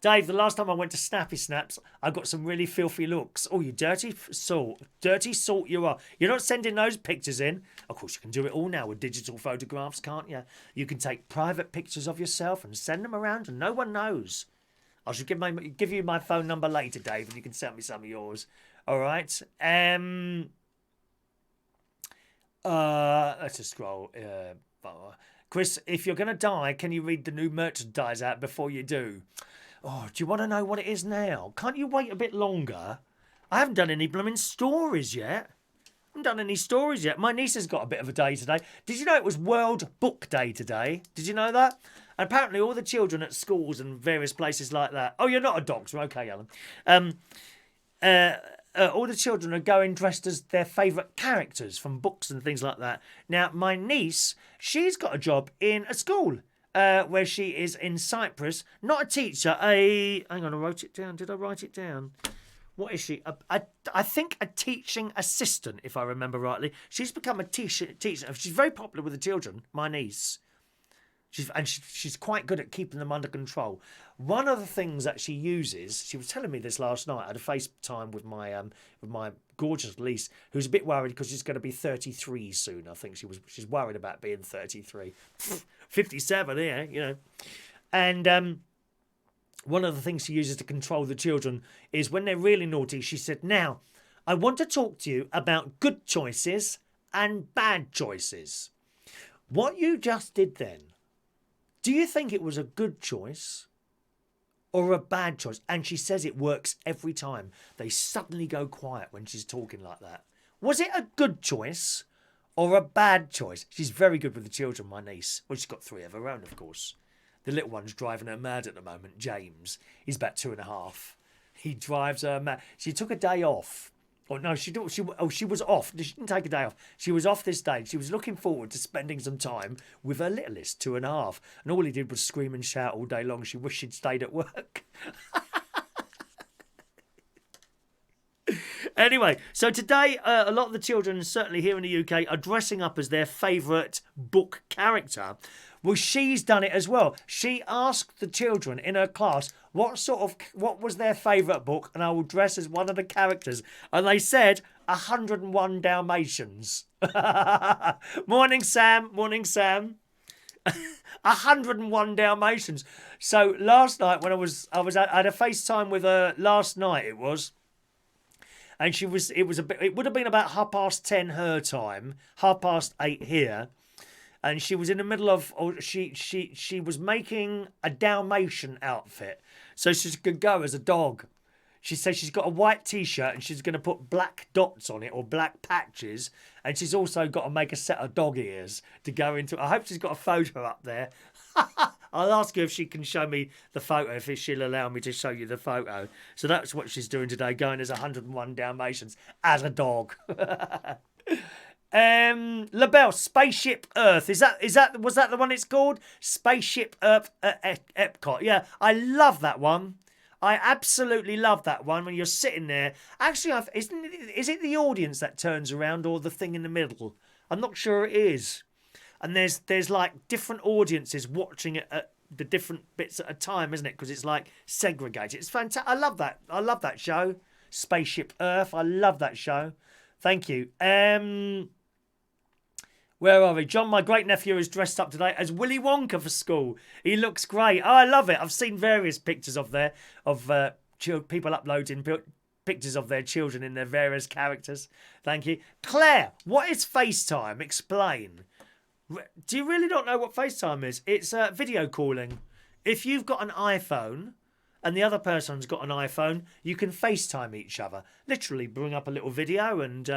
Dave, the last time I went to Snappy Snaps, I got some really filthy looks. Oh, you dirty salt. Dirty salt you are. You're not sending those pictures in. Of course, you can do it all now with digital photographs, can't you? You can take private pictures of yourself and send them around and no one knows. I should give you my phone number later, Dave, and you can send me some of yours. All right. Let's just scroll. Chris, if you're going to die, can you read the new merchandise out before you do? Oh, do you want to know what it is now? Can't you wait a bit longer? I haven't done any blooming stories yet. My niece has got a bit of a day today. Did you know it was World Book Day today? Did you know that? And apparently all the children at schools and various places like that. Oh, you're not a doctor. Okay, Alan. All the children are going dressed as their favourite characters from books and things like that. Now, my niece, she's got a job in a school. Where she is in Cyprus, not a teacher, hang on, I wrote it down. Did I write it down? What is she? I think a teaching assistant, if I remember rightly. She's become a teacher. She's very popular with the children, my niece. She's quite good at keeping them under control. One of the things that she uses, she was telling me this last night. I had a FaceTime with my gorgeous niece, who's a bit worried because she's going to be 33 soon. I think she's worried about being 33, 57 here, you know. And one of the things she uses to control the children is when they're really naughty. She said, "Now, I want to talk to you about good choices and bad choices. What you just did then. Do you think it was a good choice or a bad choice?" And she says it works every time. They suddenly go quiet when she's talking like that. Was it a good choice or a bad choice? She's very good with the children, my niece. Well, she's got 3 of her own, of course. The little one's driving her mad at the moment, James. He's about 2.5. He drives her mad. She took a day off. Oh, no, she was off. She didn't take a day off. She was off this day. She was looking forward to spending some time with her littlest, 2.5. And all he did was scream and shout all day long. She wished she'd stayed at work. Anyway, so today, a lot of the children, certainly here in the UK, are dressing up as their favourite book character. Well, she's done it as well. She asked the children in her class what was their favourite book, and I will dress as one of the characters. And they said 101 Dalmatians. Morning, Sam. Morning, Sam. 101 Dalmatians. So last night when I had a FaceTime with her last night. It was. And it would have been about 10:30 her time, 8:30 here. And she was in the middle of, she was making a Dalmatian outfit so she could go as a dog. She says she's got a white T-shirt and she's going to put black dots on it or black patches. And she's also got to make a set of dog ears to go into. I hope she's got a photo up there. I'll ask her if she can show me the photo, if she'll allow me to show you the photo. So that's what she's doing today, going as 101 Dalmatians as a dog. LaBelle, Spaceship Earth. Was that the one it's called? Spaceship Earth at Epcot. Yeah, I love that one. I absolutely love that one when you're sitting there. Actually, is it the audience that turns around or the thing in the middle? I'm not sure it is. And there's like different audiences watching it at the different bits at a time, isn't it? Because it's like segregated. It's fantastic. I love that. I love that show. Spaceship Earth. I love that show. Thank you. Where are we? John, my great-nephew, is dressed up today as Willy Wonka for school. He looks great. Oh, I love it. I've seen various pictures of people uploading pictures of their children in their various characters. Thank you. Claire, what is FaceTime? Explain. Do you really not know what FaceTime is? It's video calling. If you've got an iPhone and the other person's got an iPhone, you can FaceTime each other. Literally bring up a little video and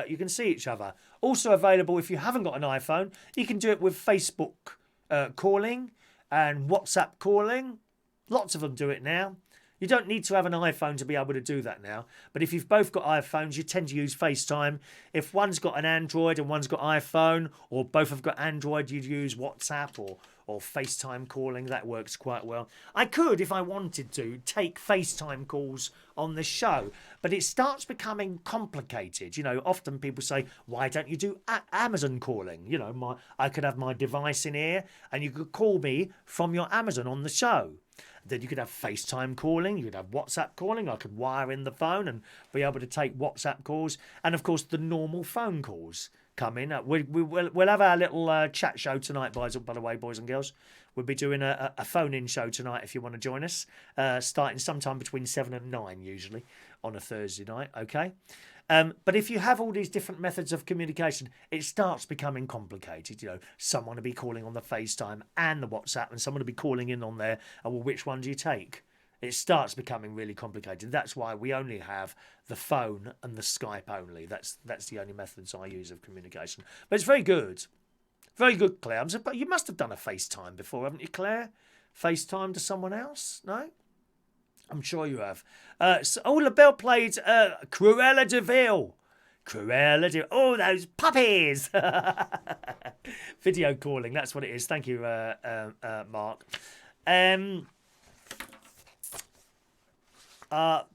you can see each other. Also available if you haven't got an iPhone, you can do it with Facebook calling and WhatsApp calling. Lots of them do it now. You don't need to have an iPhone to be able to do that now. But if you've both got iPhones, you tend to use FaceTime. If one's got an Android and one's got iPhone, or both have got Android, you'd use WhatsApp or FaceTime calling. That works quite well. I could, if I wanted to, take FaceTime calls on the show, but it starts becoming complicated. You know, often people say, why don't you do Amazon calling? You know, I could have my device in here and you could call me from your Amazon on the show. Then you could have FaceTime calling, you could have WhatsApp calling. I could wire in the phone and be able to take WhatsApp calls. And of course, the normal phone calls come in. We'll have our little chat show tonight, by the way, boys and girls. We'll be doing a phone-in show tonight if you want to join us, starting sometime between 7 and 9 usually on a Thursday night, okay? But if you have all these different methods of communication, it starts becoming complicated. You know, someone will be calling on the FaceTime and the WhatsApp, and someone will be calling in on there. And well, which one do you take? It starts becoming really complicated. That's why we only have the phone and the Skype only. That's the only methods I use of communication. But it's very good. Very good, Claire. But you must have done a FaceTime before, haven't you, Claire? FaceTime to someone else? No? I'm sure you have. LaBelle played Cruella de Vil. Cruella de Vil. Oh, those puppies. Video calling, that's what it is. Thank you, Mark.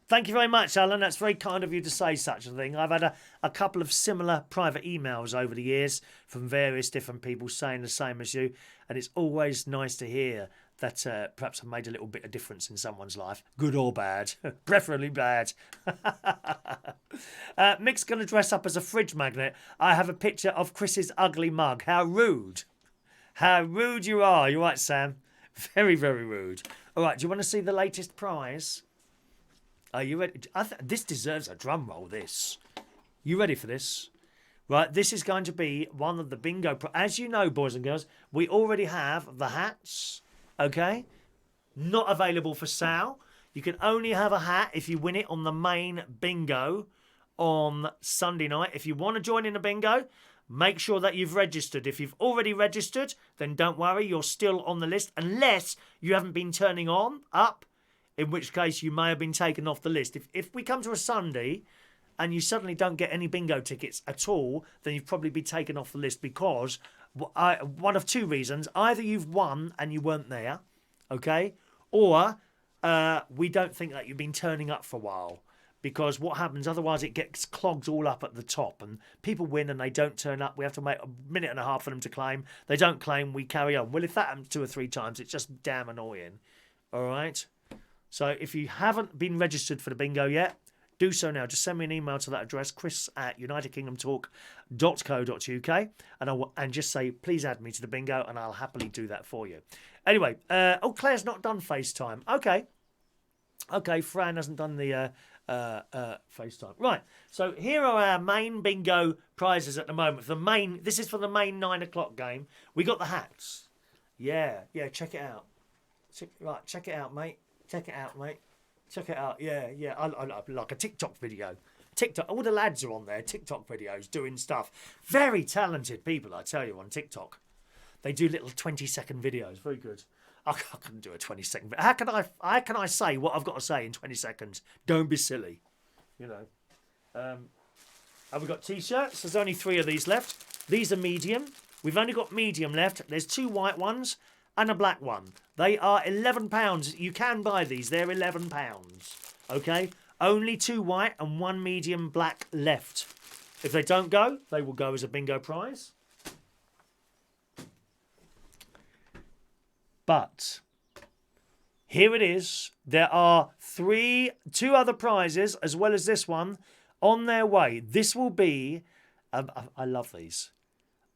Thank you very much, Alan. That's very kind of you to say such a thing. I've had a couple of similar private emails over the years from various different people saying the same as you. And it's always nice to hear that perhaps I've made a little bit of difference in someone's life, good or bad, preferably bad. Mick's going to dress up as a fridge magnet. I have a picture of Chris's ugly mug. How rude. How rude you are. You're right, Sam. Very, very rude. All right, do you want to see the latest prize? Are you ready? This deserves a drum roll, this. You ready for this? Right, this is going to be one of the bingo... As you know, boys and girls, we already have the hats, okay? Not available for sale. You can only have a hat if you win it on the main bingo on Sunday night. If you want to join in the bingo, make sure that you've registered. If you've already registered, then don't worry, you're still on the list, unless you haven't been turning up, in which case you may have been taken off the list. If we come to a Sunday and you suddenly don't get any bingo tickets at all, then you've probably been taken off the list because one of two reasons. Either you've won and you weren't there, okay? Or we don't think that you've been turning up for a while. Because what happens, otherwise it gets clogged all up at the top and people win and they don't turn up. We have to wait a minute and a half for them to claim. They don't claim, we carry on. Well, if that happens 2 or 3 times, it's just damn annoying. All right? So if you haven't been registered for the bingo yet, do so now. Just send me an email to that address, chris@unitedkingdomtalk.co.uk, and just say, please add me to the bingo, and I'll happily do that for you. Anyway, Claire's not done FaceTime. Okay, Fran hasn't done the FaceTime. Right, so here are our main bingo prizes at the moment. This is for the main 9 o'clock game. We got the hats. Yeah, check it out. Check it out, mate. Check it out, mate. Check it out. Yeah. I like a TikTok video. TikTok. All the lads are on there. TikTok videos doing stuff. Very talented people, I tell you, on TikTok. They do little 20-second videos. Very good. I couldn't do a 20-second video. How can I say what I've got to say in 20 seconds? Don't be silly. You know. Have we got T-shirts? There's only 3 of these left. These are medium. We've only got medium left. There's 2 white ones and a black one. They are £11. You can buy these. They're £11. Okay? Only 2 white and 1 medium black left. If they don't go, they will go as a bingo prize. But here it is. There are 2 other prizes as well as this one on their way. This will be... I love these.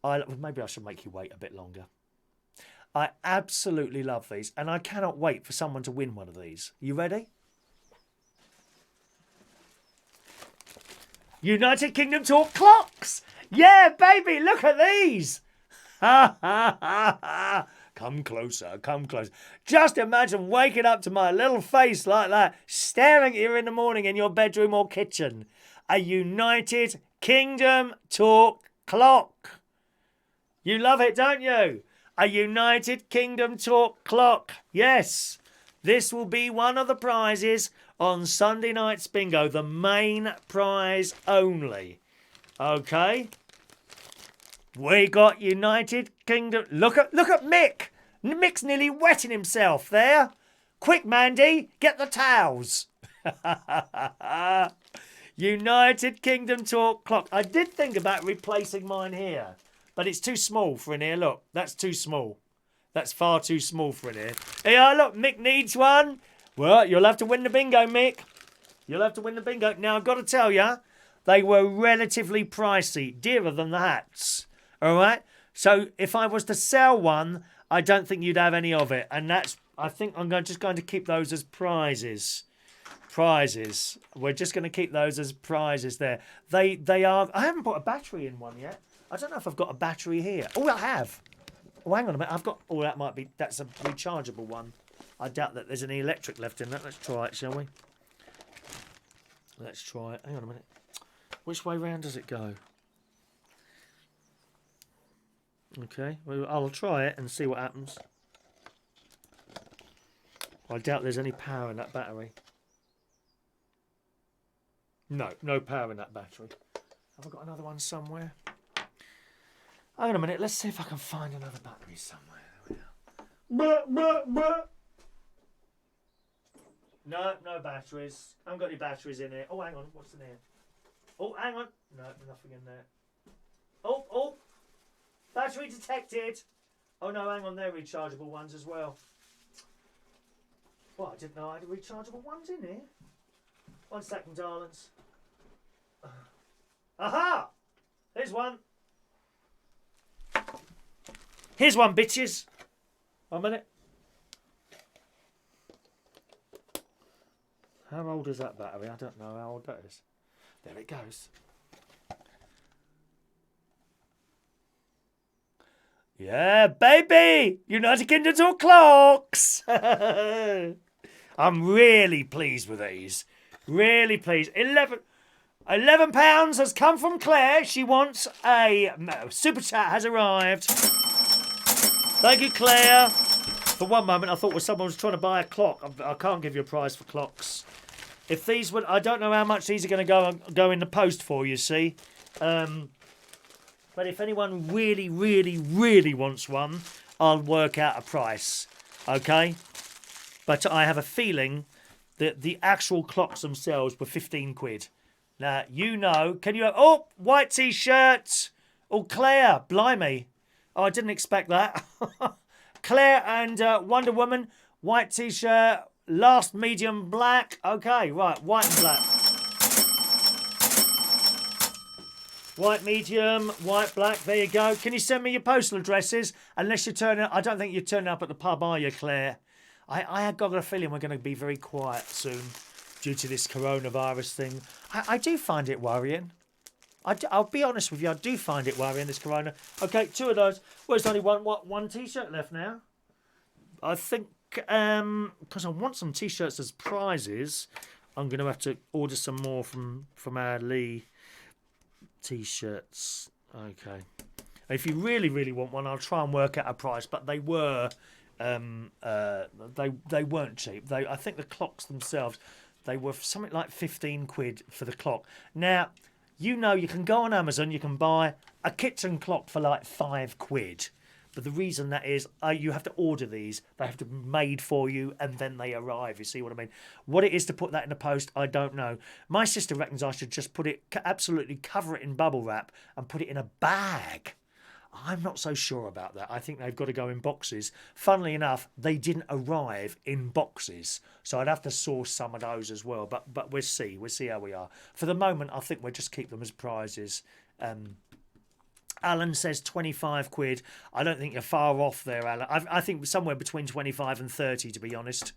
Maybe I should make you wait a bit longer. I absolutely love these, and I cannot wait for someone to win one of these. You ready? United Kingdom Talk clocks! Yeah, baby, look at these! Ha, ha, ha, ha. Come closer, come closer. Just imagine waking up to my little face like that, staring at you in the morning in your bedroom or kitchen. A United Kingdom Talk clock. You love it, don't you? A United Kingdom Talk clock. Yes. This will be one of the prizes on Sunday night's bingo. The main prize only. Okay. We got United Kingdom. Look at Mick. Mick's nearly wetting himself there. Quick, Mandy, get the towels. United Kingdom talk clock. I did think about replacing mine here, but it's too small for in here. Look, that's too small. That's far too small for in here. Here, look, Mick needs one. Well, you'll have to win the bingo, Mick. You'll have to win the bingo. Now, I've got to tell you, they were relatively pricey, dearer than the hats. All right? So if I was to sell one, I don't think you'd have any of it. And I think I'm just going to keep those as prizes. Prizes. We're just going to keep those as prizes there. They are... I haven't put a battery in one yet. I don't know if I've got a battery here. Oh, I have. Oh, hang on a minute. I've got... Oh, that's a rechargeable one. I doubt that there's any electric left in that. Let's try it, shall we? Let's try it. Hang on a minute. Which way round does it go? Okay. Well, I'll try it and see what happens. I doubt there's any power in that battery. No power in that battery. Have I got another one somewhere? Hang on a minute. Let's see if I can find another battery somewhere. There we are. No batteries. I haven't got any batteries in here. Oh, hang on. What's in here? Oh, hang on. No, nothing in there. Oh. Battery detected. Oh, no, hang on. They're rechargeable ones as well. Well, I didn't know I had rechargeable ones in here. 1 second, darlings. Aha! Here's one. Here's one, bitches. 1 minute. How old is that battery? I don't know how old that is. There it goes. Yeah, baby! United Kingdom talk clocks! I'm really pleased with these. Really pleased. £11 has come from Claire. She wants a super chat has arrived. Thank you, Claire. For one moment, I thought someone was trying to buy a clock. I can't give you a prize for clocks. If these would, I don't know how much these are going to go in the post for. You see, but if anyone really, really, really wants one, I'll work out a price. Okay, but I have a feeling that the actual clocks themselves were 15 quid. Now you know. Can you? Oh, white t-shirt. Oh, Claire, blimey. Oh, I didn't expect that. Claire and Wonder Woman, white t-shirt, last medium black. Okay, right, white and black. White medium, white black, there you go. Can you send me your postal addresses? Unless you're turning up, I don't think you're turning up at the pub, are you, Claire? I got a feeling we're going to be very quiet soon due to this coronavirus thing. I do find it worrying. I'll be honest with you, I do find it worrying, this corona. Okay, 2 of those. Well, there's only one t-shirt left now. I think, because I want some t-shirts as prizes, I'm going to have to order some more from our Lee t-shirts. Okay. If you really, really want one, I'll try and work out a price, but they were, they weren't cheap. I think the clocks themselves, they were something like 15 quid for the clock. Now, you know, you can go on Amazon, you can buy a kitchen clock for like 5 quid. But the reason that is, you have to order these. They have to be made for you, and then they arrive. You see what I mean? What it is to put that in the post, I don't know. My sister reckons I should just absolutely cover it in bubble wrap and put it in a bag. I'm not so sure about that. I think they've got to go in boxes. Funnily enough, they didn't arrive in boxes. So I'd have to source some of those as well. But we'll see. We'll see how we are. For the moment, I think we'll just keep them as prizes. Alan says 25 quid. I don't think you're far off there, Alan. I think somewhere between 25 and 30, to be honest.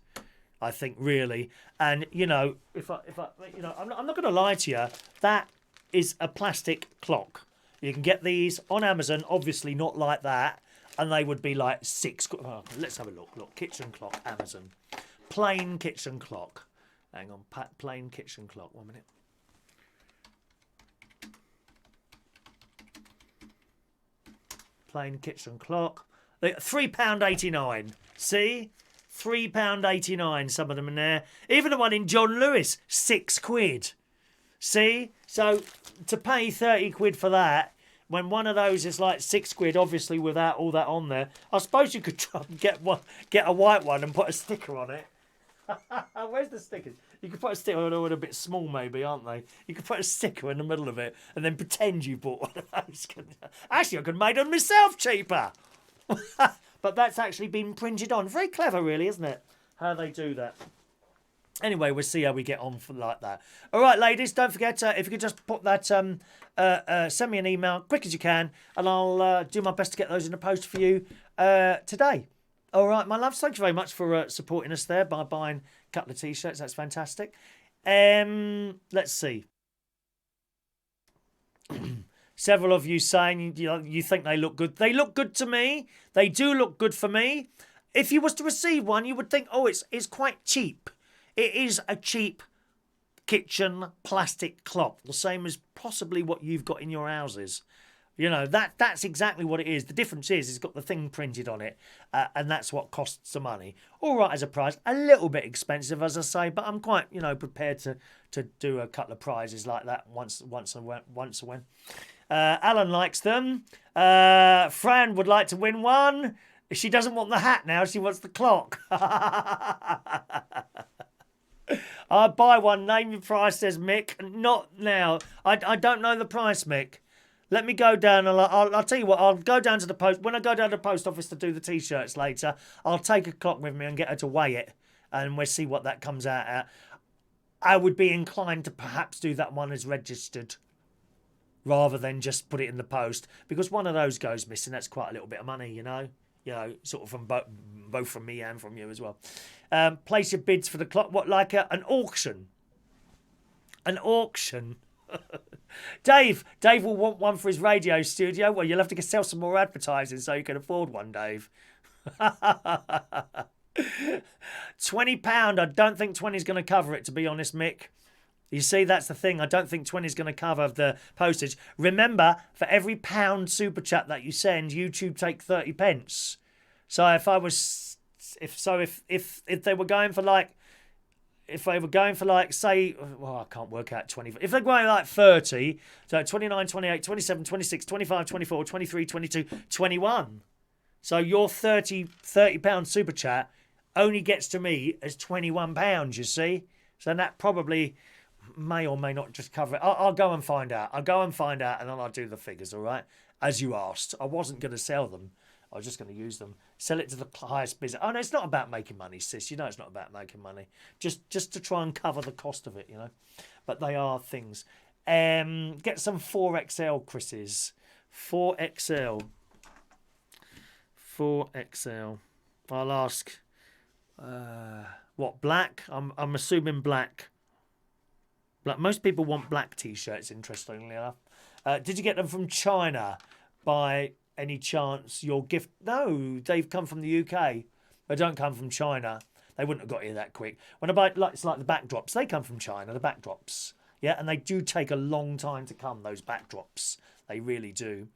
I think, really. And, you know, I'm not going to lie to you. That is a plastic clock. You can get these on Amazon, obviously not like that, and they would be like 6. Oh, let's have a look. Look, kitchen clock, Amazon. Plain kitchen clock. Hang on, plain kitchen clock. 1 minute. Plain kitchen clock. £3.89. See? £3.89, some of them in there. Even the one in John Lewis, £6. See? So to pay 30 quid for that, when one of those is like £6, obviously without all that on there, I suppose you could try and get a white one and put a sticker on it. Where's the stickers? You could put a sticker, although they're a bit small maybe, aren't they? You could put a sticker in the middle of it and then pretend you bought one of those. Actually, I could have made them myself cheaper. But that's actually been printed on. Very clever, really, isn't it? How they do that. Anyway, we'll see how we get on for like that. All right, ladies, don't forget, if you could just put that, send me an email quick as you can, and I'll do my best to get those in the post for you today. All right, my loves, thank you very much for supporting us there by buying a couple of T-shirts. That's fantastic. Let's see. Several of you saying you think they look good. They look good to me. They do look good for me. If you was to receive one, you would think, oh, it's quite cheap. It is a cheap kitchen plastic clock, the same as possibly what you've got in your houses. You know, that's exactly what it is. The difference is it's got the thing printed on it, and that's what costs the money. All right as a price, a little bit expensive, as I say, but I'm quite, prepared to do a couple of prizes like that once a when. Alan likes them. Fran would like to win one. She doesn't want the hat now. She wants the clock. I'll buy one. Name your price, says Mick. Not now. I don't know the price, Mick. Let me go down and I'll tell you what, I'll go down to the post. When I go down to the post office to do the T-shirts later, I'll take a clock with me and get her to weigh it, and we'll see what that comes out at. I would be inclined to perhaps do that one as registered rather than just put it in the post, because one of those goes missing. That's quite a little bit of money, sort of from both from me and from you as well. Place your bids for the clock. What, like an auction? An auction? Dave will want one for his radio studio. Well, you'll have to sell some more advertising so you can afford one, Dave. £20. I don't think 20 is going to cover it, to be honest, Mick. You see, that's the thing. I don't think 20 is going to cover the postage. Remember, for every £1 super chat that you send, YouTube take 30 pence. So if they were going for like, say, well, I can't work out 20. If they're going like 30, so 29, 28, 27, 26, 25, 24, 23, 22, 21. So your £30 super chat only gets to me as £21, you see? So that probably may or may not just cover it. I'll go and find out. And then I'll do the figures, all right? As you asked. I wasn't going to sell them. I was just going to use them. Sell it to the highest bidder. Oh, no, it's not about making money, sis. You know it's not about making money. Just to try and cover the cost of it, But they are things. Get some 4XL, Chris's. 4XL. 4XL. I'll ask. What, black? I'm assuming black. Black. Most people want black T-shirts, interestingly enough. Did you get them from China by any chance? Your gift? No, they've come from the UK. They don't come from China. They wouldn't have got here that quick. When I buy, it's like the backdrops. They come from China, the backdrops. Yeah, and they do take a long time to come, those backdrops. They really do.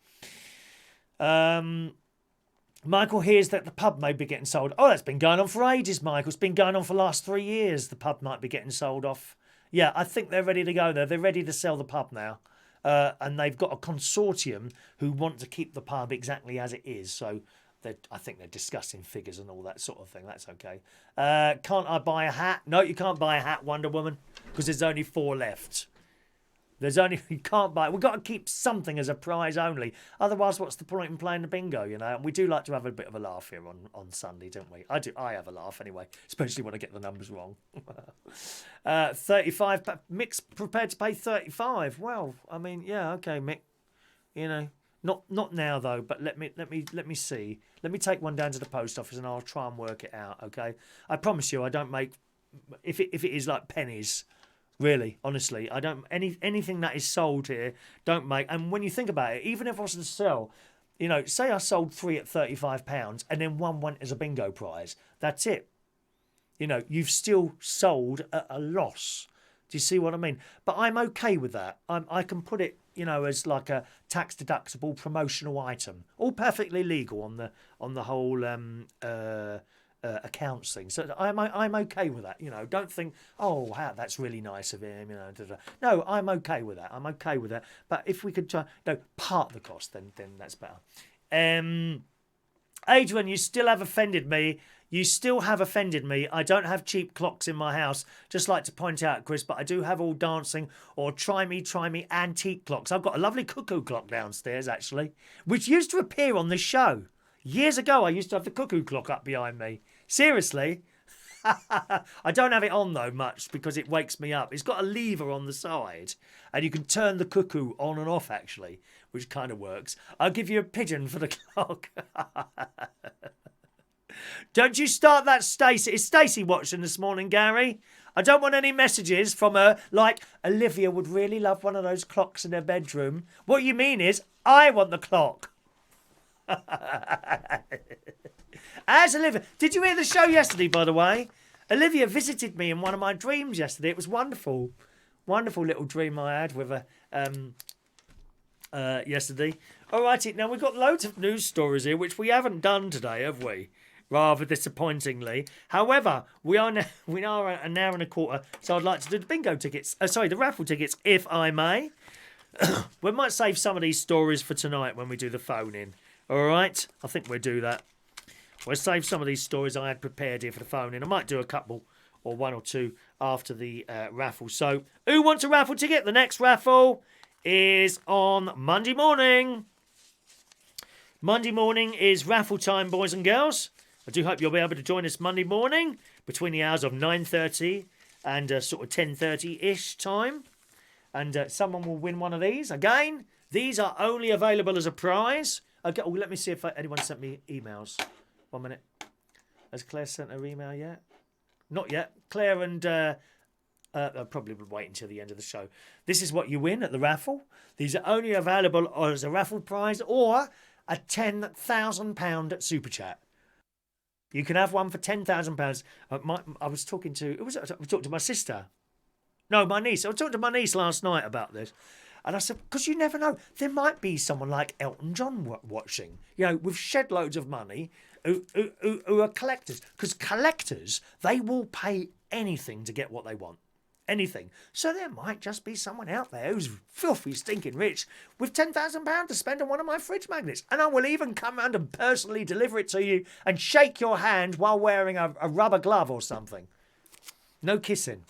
Michael hears that the pub may be getting sold. Oh, that's been going on for ages, Michael. It's been going on for the last 3 years. The pub might be getting sold off. Yeah, I think they're ready to go there. They're ready to sell the pub now. And they've got a consortium who want to keep the pub exactly as it is. So I think they're discussing figures and all that sort of thing. That's okay. Can't I buy a hat? No, you can't buy a hat, Wonder Woman, because there's only 4 left. You can't buy it. We've got to keep something as a prize only. Otherwise, what's the point in playing the bingo, And we do like to have a bit of a laugh here on Sunday, don't we? I do. I have a laugh anyway, especially when I get the numbers wrong. 35. Mick's prepared to pay 35. Well, I mean, yeah, okay, Mick. Not now though. But let me see. Let me take one down to the post office and I'll try and work it out. Okay. I promise you, I don't make. If it is like pennies. Really, honestly, I don't anything that is sold here don't make. And when you think about it, even if I was to sell, say I sold 3 at £35 and then one went as a bingo prize, that's it. You've still sold at a loss. Do you see what I mean? But I'm okay with that. I can put it, as like a tax deductible promotional item, all perfectly legal on the whole accounts thing. So I'm okay with that. You know, don't think, oh, wow, that's really nice of him. You know, no, I'm okay with that. I'm okay with that. But if we could try, part the cost, then that's better. Adrian, you still have offended me. You still have offended me. I don't have cheap clocks in my house. Just like to point out, Chris, but I do have all dancing or try me antique clocks. I've got a lovely cuckoo clock downstairs, actually, which used to appear on this show. Years ago, I used to have the cuckoo clock up behind me. Seriously. I don't have it on, though, much because it wakes me up. It's got a lever on the side, and you can turn the cuckoo on and off, actually, which kind of works. I'll give you a pigeon for the clock. Don't you start that, Stacey. Is Stacey watching this morning, Gary? I don't want any messages from her like, Olivia would really love one of those clocks in her bedroom. What you mean is, I want the clock. As Olivia, did you hear the show yesterday, by the way? Olivia visited me in one of my dreams yesterday. It was wonderful. Wonderful little dream I had with her yesterday. All righty, now we've got loads of news stories here, which we haven't done today, have we? Rather disappointingly. However, we are an hour and a quarter, so I'd like to do the bingo tickets. The raffle tickets, if I may. We might save some of these stories for tonight when we do the phone in. All right? I think we'll do that. We'll save some of these stories I had prepared here for the phone in. I might do a couple or one or two after the raffle. So, who wants a raffle ticket? The next raffle is on Monday morning. Monday morning is raffle time, boys and girls. I do hope you'll be able to join us Monday morning between the hours of 9:30 and sort of 10:30-ish time. And someone will win one of these. Again, these are only available as a prize. Okay, let me see if anyone sent me emails. 1 minute. Has Claire sent her email yet? Not yet. Claire and... I probably would wait until the end of the show. This is what you win at the raffle. These are only available as a raffle prize or a £10,000 super chat. You can have one for £10,000. I was talking to... I talked to my sister. No, my niece. I was talking to my niece last night about this. And I said, because you never know. There might be someone like Elton John watching, with shed loads of money who are collectors. Because collectors, they will pay anything to get what they want. Anything. So there might just be someone out there who's filthy, stinking rich with £10,000 to spend on one of my fridge magnets. And I will even come round and personally deliver it to you and shake your hand while wearing a rubber glove or something. No kissing.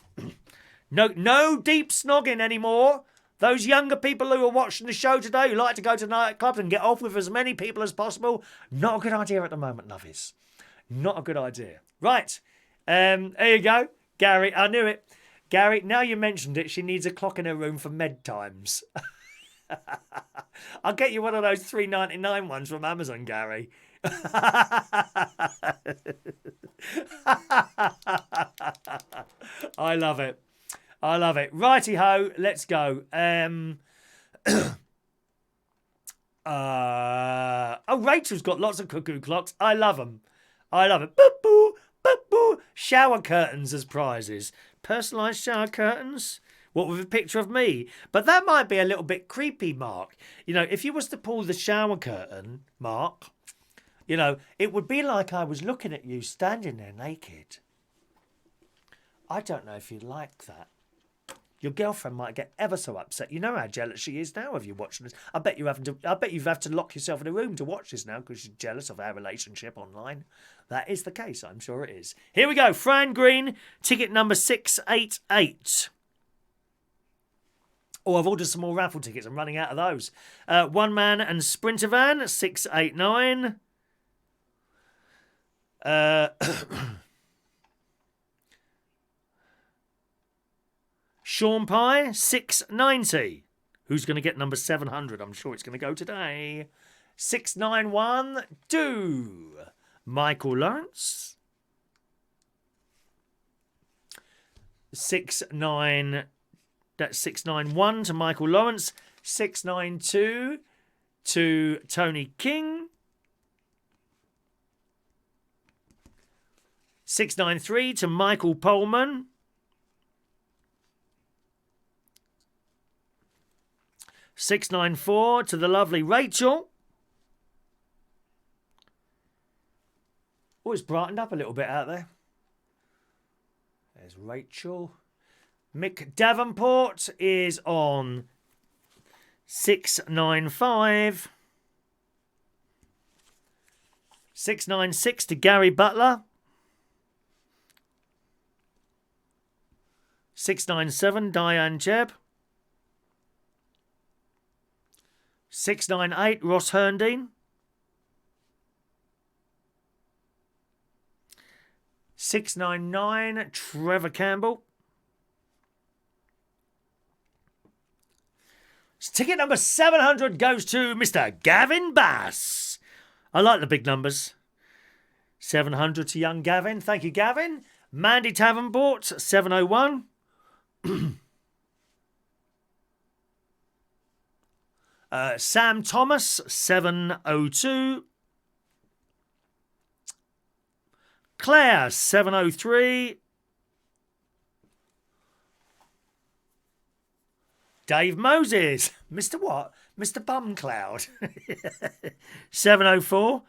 No deep snogging anymore. Those younger people who are watching the show today who like to go to nightclubs and get off with as many people as possible, not a good idea at the moment, lovies. Not a good idea. Right. There you go. Gary, I knew it. Gary, now you mentioned it, she needs a clock in her room for med times. I'll get you one of those $3.99 ones from Amazon, Gary. I love it. I love it. Righty-ho, let's go. Rachel's got lots of cuckoo clocks. I love them. I love it. Boop, boop, boop, boop. Shower curtains as prizes. Personalised shower curtains. What, with a picture of me? But that might be a little bit creepy, Mark. If you was to pull the shower curtain, Mark, it would be like I was looking at you standing there naked. I don't know if you'd like that. Your girlfriend might get ever so upset. You know how jealous she is now of you watching this. I bet you have to lock yourself in a room to watch this now because she's jealous of our relationship online. That is the case, I'm sure it is. Here we go. Fran Green, ticket number 688. Oh, I've ordered some more raffle tickets. I'm running out of those. One Man and Sprinter Van, 689. Sean Pye, 690. Who's going to get number 700? I'm sure it's going to go today. 691, do. Michael Lawrence. That's 691 to Michael Lawrence. 692 to Tony King. 693 to Michael Pullman. 694 to the lovely Rachel. Oh, it's brightened up a little bit out there. There's Rachel. Mick Davenport is on 695. 696 to Gary Butler. 697 Diane Jebb. 698 Ross Herndine. 699 Trevor Campbell. Ticket number 700 goes to Mr. Gavin Bass. I like the big numbers. 700 to young Gavin. Thank you, Gavin. Mandy Davenport, 701. Sam Thomas, 702. Claire, 703. Dave Moses. Mr. what? Mr. Bumcloud. 704.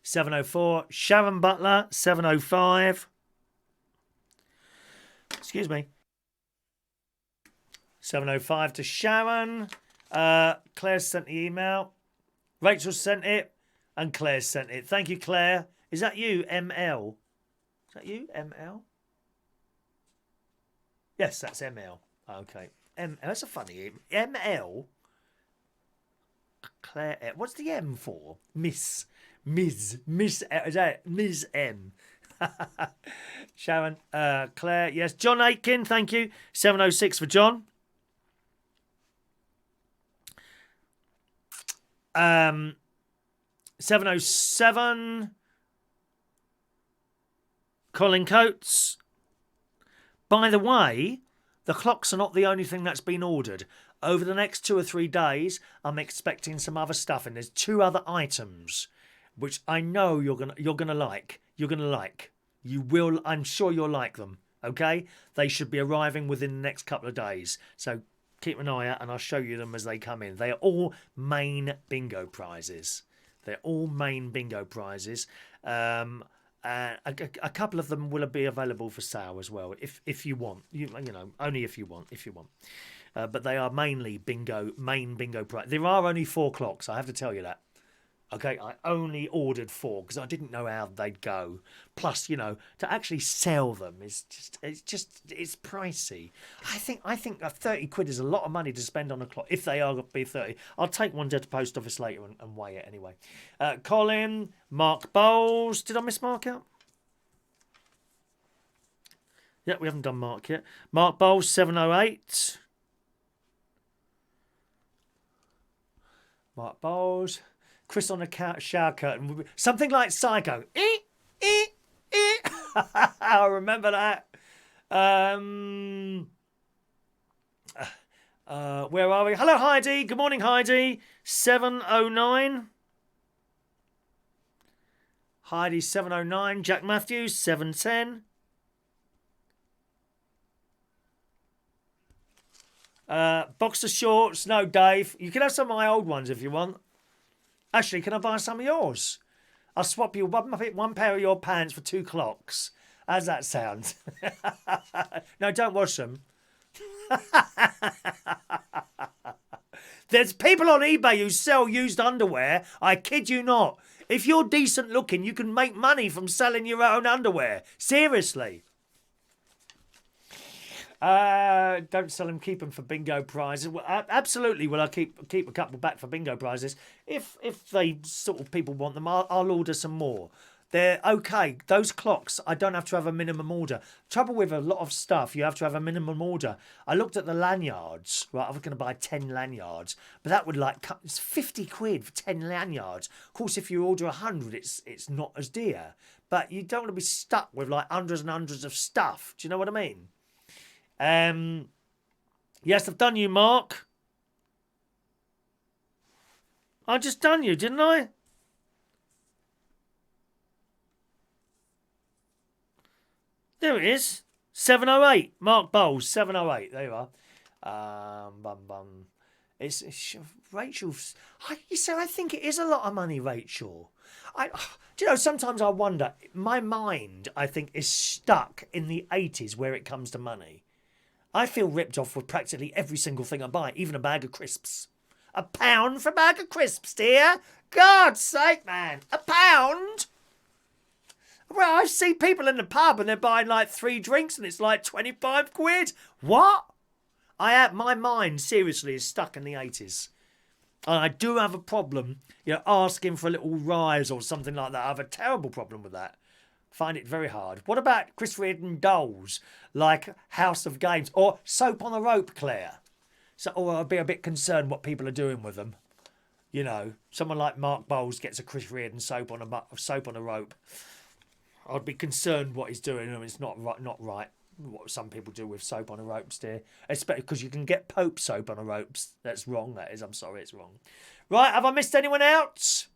704. Sharon Butler, 705. Excuse me. 705 to Sharon. Claire sent the email. Rachel sent it. And Claire sent it. Thank you, Claire. Is that you, ML? Is that you, ML? Yes, that's ML. Okay. That's a funny name. ML. Claire. What's the M for? Miss. Is that Ms. M? Sharon. Claire. Yes. John Aitken. Thank you. 706 for John. 707. Colin Coates. By the way, the clocks are not the only thing that's been ordered. Over the next 2 or 3 days, I'm expecting some other stuff, and there's 2 other items which I know you're gonna like. You're gonna like. You will. I'm sure you'll like them. Okay, they should be arriving within the next couple of days. So keep an eye out, and I'll show you them as they come in. They are all main bingo prizes. They're all main bingo prizes. A couple of them will be available for sale as well, if you want. You know, only if you want. But they are mainly main bingo prize. There are only 4 clocks. I have to tell you that. Okay, I only ordered 4 because I didn't know how they'd go. Plus, you know, to actually sell them it's pricey. I think 30 quid is a lot of money to spend on a clock if they are going to be 30. I'll take one to the post office later and weigh it anyway. Colin, Mark Bowles. Did I miss Mark out? Yeah, we haven't done Mark yet. Mark Bowles, 708. Mark Bowles. Chris on the shower curtain. Something like Psycho. I remember that. Where are we? Hello, Heidi. Good morning, Heidi. 709. Heidi, 709. Jack Matthews, 710. Boxer shorts. No, Dave. You can have some of my old ones if you want. Actually, can I buy some of yours? I'll swap you one pair of your pants for 2 clocks. How's that sound? No, don't wash them. There's people on eBay who sell used underwear. I kid you not. If you're decent looking, you can make money from selling your own underwear. Seriously. Don't sell them, keep them for bingo prizes. Well, absolutely, will I keep a couple back for bingo prizes. If they sort of people want them, I'll order some more. They're okay. Those clocks, I don't have to have a minimum order. Trouble with a lot of stuff, you have to have a minimum order. I looked at the lanyards. Right, I was going to buy 10 lanyards, but that would it's 50 quid for 10 lanyards. Of course, if you order 100, it's not as dear. But you don't want to be stuck with like hundreds and hundreds of stuff. Do you know what I mean? Yes, I've done you, Mark. I just done you, didn't I? There it is. 708. Mark Bowles, 708. There you are. It's Rachel's. You say I think it is a lot of money, Rachel. Do you know? Sometimes I wonder. My mind, I think, is stuck in the 80s where it comes to money. I feel ripped off with practically every single thing I buy, even a bag of crisps. £1 for a bag of crisps, dear. God's sake, man, £1. Well, I see people in the pub and they're buying like 3 drinks and it's like 25 quid. What? My mind seriously is stuck in the 80s. And I do have a problem, asking for a little rise or something like that. I have a terrible problem with that. Find it very hard. What about Chris Reardon dolls like House of Games or Soap on a Rope, Claire? Or I'd be a bit concerned what people are doing with them. Someone like Mark Bowles gets a Chris Reardon soap on a rope. I'd be concerned what he's doing. It's not right. What some people do with soap on a rope, dear. Especially because you can get Pope soap on a rope. That's wrong, that is. I'm sorry, it's wrong. Right, have I missed anyone else?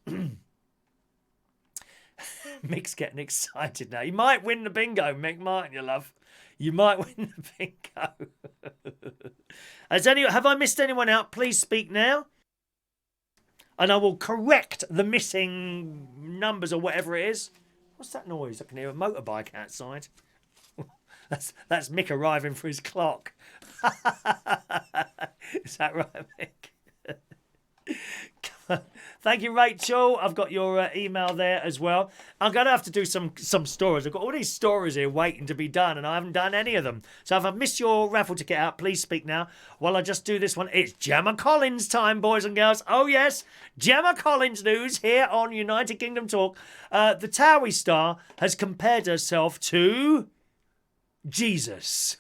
Mick's getting excited now. You might win the bingo, Mick, mightn't you, love? You might win the bingo. Have I missed anyone out? Please speak now. And I will correct the missing numbers or whatever it is. What's that noise? I can hear a motorbike outside. That's Mick arriving for his clock. Is that right, Mick? Come on. Thank you, Rachel. I've got your email there as well. I'm going to have to do some stories. I've got all these stories here waiting to be done, and I haven't done any of them. So if I've missed your raffle ticket out, please speak now while I just do this one. It's Gemma Collins time, boys and girls. Oh, yes. Gemma Collins news here on United Kingdom Talk. The Towie star has compared herself to Jesus.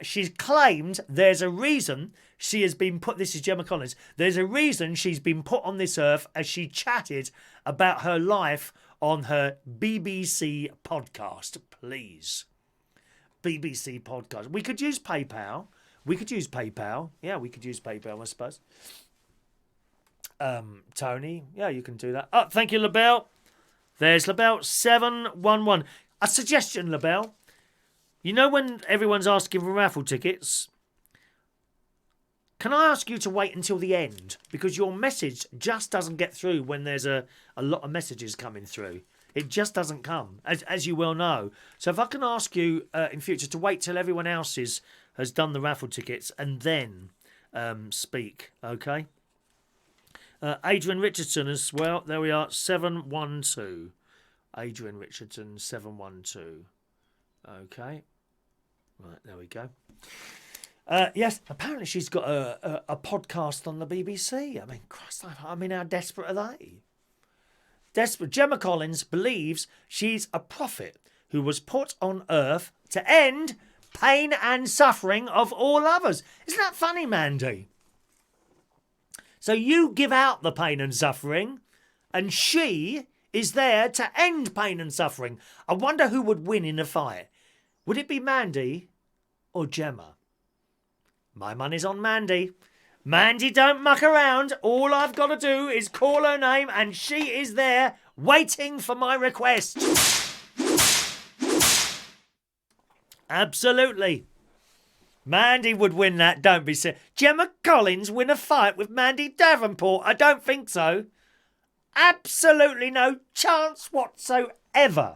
She's claimed there's a reason she has been put... This is Gemma Collins. There's a reason she's been put on this earth as she chatted about her life on her BBC podcast. Please. BBC podcast. We could use PayPal. Yeah, we could use PayPal, I suppose. Tony. Yeah, you can do that. Oh, thank you, LaBelle. There's LaBelle 711. A suggestion, LaBelle. You know when everyone's asking for raffle tickets? Can I ask you to wait until the end? Because your message just doesn't get through when there's a lot of messages coming through. It just doesn't come, as you well know. So if I can ask you in future to wait till everyone else has done the raffle tickets and then speak, okay? Adrian Richardson as well. There we are, 712. Adrian Richardson, 712. Okay. Right, there we go. Yes, apparently she's got a podcast on the BBC. I mean, Christ, how desperate are they? Desperate. Gemma Collins believes she's a prophet who was put on earth to end pain and suffering of all others. Isn't that funny, Mandy? So you give out the pain and suffering, and she is there to end pain and suffering. I wonder who would win in a fight. Would it be Mandy or Gemma? My money's on Mandy. Mandy don't muck around. All I've got to do is call her name and she is there waiting for my request. Absolutely. Mandy would win that, don't be silly. Gemma Collins win a fight with Mandy Davenport? I don't think so. Absolutely no chance whatsoever.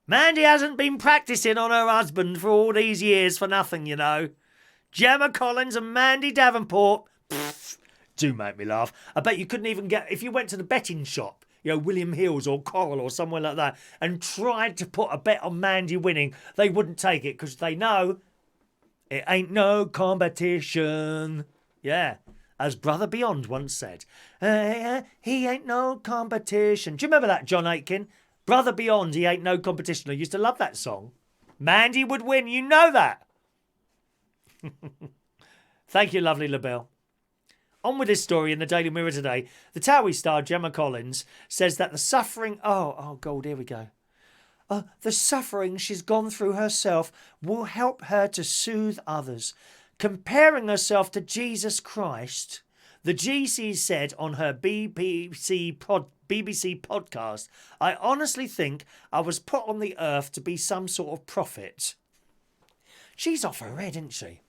Mandy hasn't been practising on her husband for all these years for nothing, you know. Gemma Collins and Mandy Davenport, do make me laugh. I bet you couldn't even get... If you went to the betting shop, William Hill's or Coral or somewhere like that, and tried to put a bet on Mandy winning, they wouldn't take it because they know it ain't no competition. Yeah, as Brother Beyond once said. He ain't no competition. Do you remember that, John Aitken? Brother Beyond, he ain't no competition. I used to love that song. Mandy would win, you know that. Thank you, lovely LaBelle. On with this story in the Daily Mirror today. The Towie star Gemma Collins says that the suffering... Oh, God, here we go. The suffering she's gone through herself will help her to soothe others. Comparing herself to Jesus Christ, the GC said on her BBC podcast, I honestly think I was put on the earth to be some sort of prophet. She's off her head, isn't she?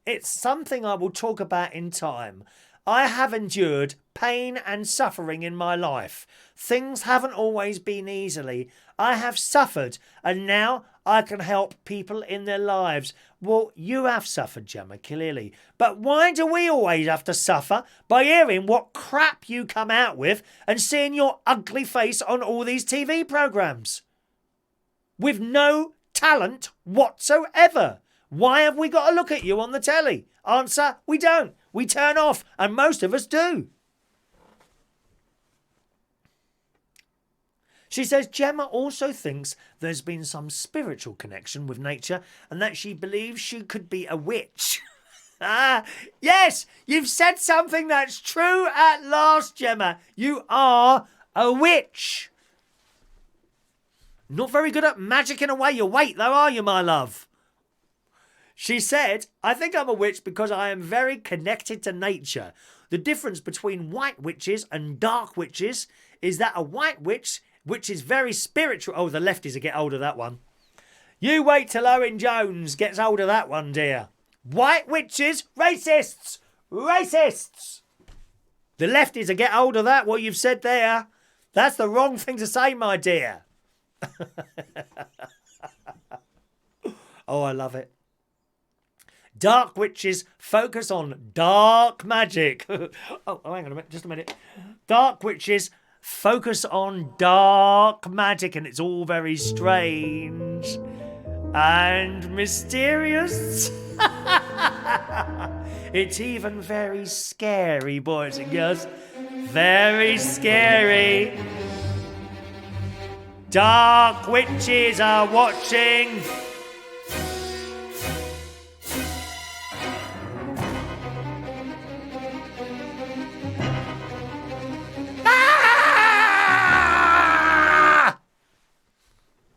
It's something I will talk about in time. I have endured pain and suffering in my life. Things haven't always been easily. I have suffered, and now I can help people in their lives. Well, you have suffered, Gemma, clearly. But why do we always have to suffer by hearing what crap you come out with and seeing your ugly face on all these TV programmes? With no talent whatsoever. Why have we got to look at you on the telly? Answer, we don't. We turn off, and most of us do. She says Gemma also thinks there's been some spiritual connection with nature and that she believes she could be a witch. Yes, you've said something that's true at last, Gemma. You are a witch. Not very good at magicking away your weight, though, are you, my love? She said, I think I'm a witch because I am very connected to nature. The difference between white witches and dark witches is that a white witch, which is very spiritual... Oh, the lefties will get hold of that one. You wait till Owen Jones gets hold of that one, dear. White witches, racists! Racists! The lefties will get hold of that, what you've said there. That's the wrong thing to say, my dear. Oh, I love it. Dark witches focus on dark magic. Oh, hang on a minute, just a minute. Dark witches focus on dark magic, and it's all very strange and mysterious. It's even very scary, boys and girls. Very scary. Dark witches are watching.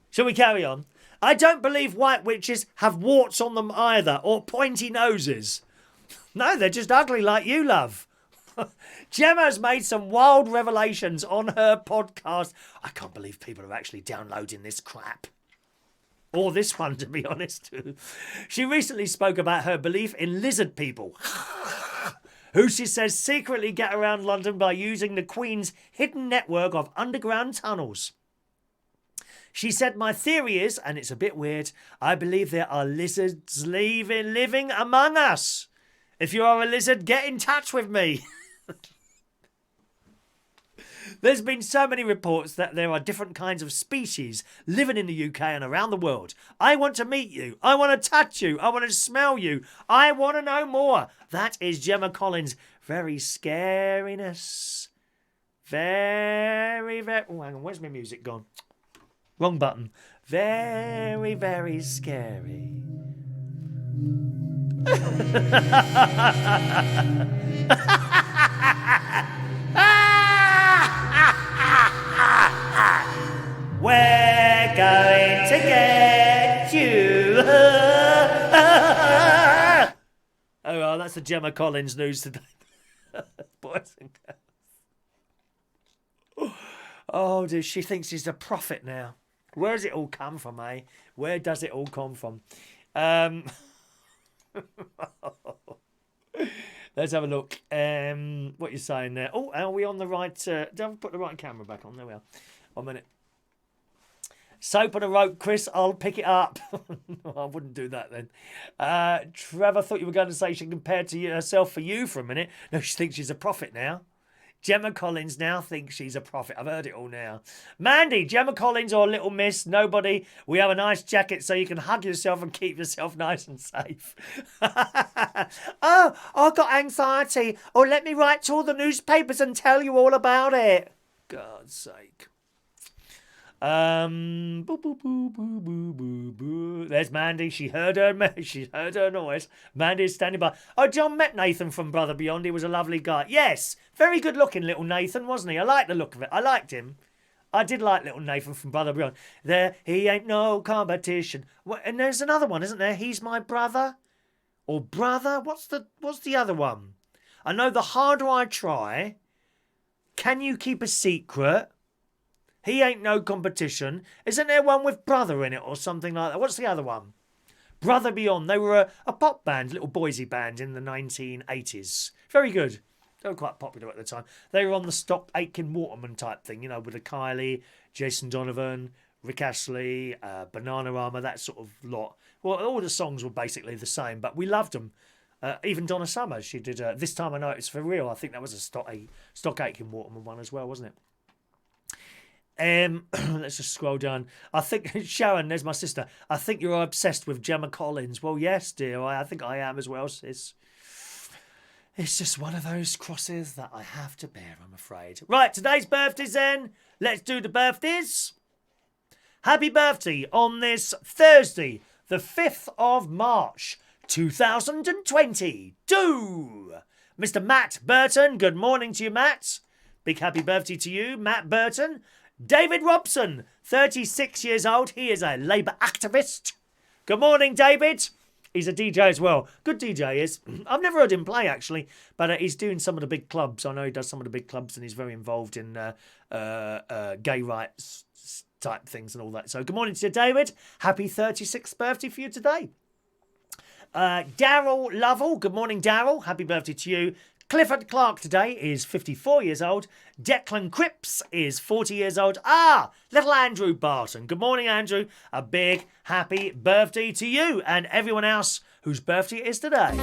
Shall we carry on? I don't believe white witches have warts on them either, or pointy noses. No, they're just ugly like you, love. Gemma's made some wild revelations on her podcast. I can't believe people are actually downloading this crap. Or this one, to be honest. She recently spoke about her belief in lizard people, who she says secretly get around London by using the Queen's hidden network of underground tunnels. She said, my theory is, and it's a bit weird, I believe there are lizards living among us. If you are a lizard, get in touch with me. There's been so many reports that there are different kinds of species living in the UK and around the world. I want to meet you. I want to touch you. I want to smell you. I want to know more. That is Gemma Collins. Very scariness. Very... Oh, hang on. Where's my music gone? Wrong button. Very, very scary. We're going to get you. Oh, well, that's the Gemma Collins news today. Boys and girls. Oh, dude, she thinks she's a prophet now. Where does it all come from, eh? Where does it all come from? Let's have a look. What you're saying there? Oh, are we on the right? Don't put the right camera back on. There we are. 1 minute. Soap on a rope, Chris. I'll pick it up. I wouldn't do that then. Trevor, thought you were going to say she compared to herself for you for a minute. No, she thinks she's a prophet now. Gemma Collins now thinks she's a prophet. I've heard it all now. Mandy, Gemma Collins or Little Miss, nobody. We have a nice jacket so you can hug yourself and keep yourself nice and safe. Oh, I've got anxiety. Oh, let me write to all the newspapers and tell you all about it. God's sake. Boo, boo, boo, boo, boo, boo, boo. There's Mandy. She heard her noise. Mandy's standing by. Oh, John met Nathan from Brother Beyond. He was a lovely guy. Yes, very good looking little Nathan, wasn't he? I liked the look of it. I liked him. I did like little Nathan from Brother Beyond. There, he ain't no competition. And there's another one, isn't there? He's my brother, or brother. What's the other one? I know the harder I try. Can you keep a secret? He ain't no competition. Isn't there one with brother in it or something like that? What's the other one? Brother Beyond. They were a pop band, little Boise band in the 1980s. Very good. They were quite popular at the time. They were on the Stock Aitken Waterman type thing, you know, with the Kylie, Jason Donovan, Rick Astley, Bananarama, that sort of lot. Well, all the songs were basically the same, but we loved them. Even Donna Summer, she did This Time I Know It's For Real. I think that was a Stock Aitken Waterman one as well, wasn't it? Let's just scroll down. I think, Sharon, there's my sister. I think you're obsessed with Gemma Collins. Well, yes, dear. I think I am as well, sis. It's just one of those crosses that I have to bear, I'm afraid. Right, today's birthdays then. Let's do the birthdays. Happy birthday on this Thursday, the 5th of March, 2020. Mr. Matt Burton. Good morning to you, Matt. Big happy birthday to you, Matt Burton. David Robson, 36 years old. He is a Labour activist. Good morning, David. He's a DJ as well. Good DJ is. I've never heard him play, actually, but he's doing some of the big clubs. I know he does some of the big clubs and he's very involved in gay rights type things and all that. So good morning to you, David. Happy 36th birthday for you today. Darrell Lovell. Good morning, Darrell. Happy birthday to you. Clifford Clark today is 54 years old. Declan Cripps is 40 years old. Little Andrew Barton. Good morning, Andrew. A big happy birthday to you and everyone else whose birthday it is today.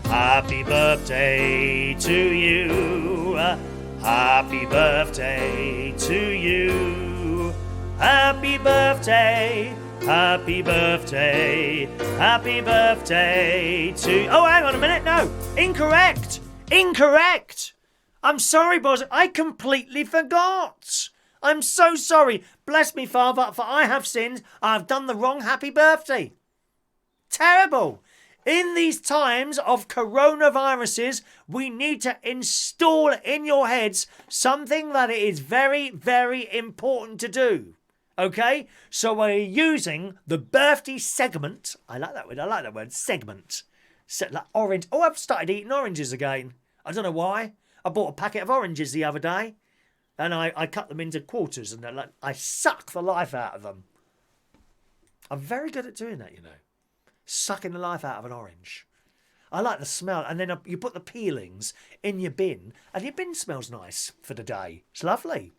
Happy birthday to you. Happy birthday to you. Happy birthday. Happy birthday, happy birthday to... Oh, hang on a minute, no. Incorrect. I'm sorry, boss. I completely forgot. I'm so sorry. Bless me, Father, for I have sinned. I have done the wrong happy birthday. Terrible. In these times of coronaviruses, we need to install in your heads something that it is very, very important to do. Okay, so we're using the birthday segment. I like that word, segment. Like orange. Oh, I've started eating oranges again. I don't know why. I bought a packet of oranges the other day, and I cut them into quarters, and I suck the life out of them. I'm very good at doing that, you know. Sucking the life out of an orange. I like the smell, and then you put the peelings in your bin, and your bin smells nice for the day. It's lovely.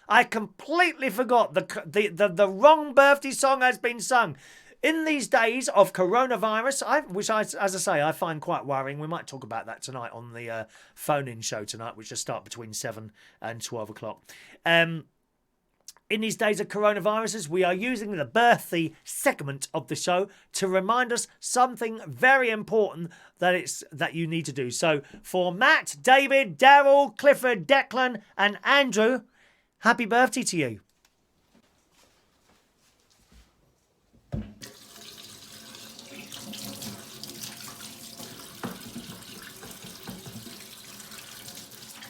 I completely forgot the wrong birthday song has been sung. In these days of coronavirus, which as I say, I find quite worrying. We might talk about that tonight on the phone-in show tonight, which will start between 7 and 12 o'clock. In these days of coronaviruses, we are using the birthday segment of the show to remind us something very important that you need to do. So for Matt, David, Darrell, Clifford, Declan and Andrew, happy birthday to you.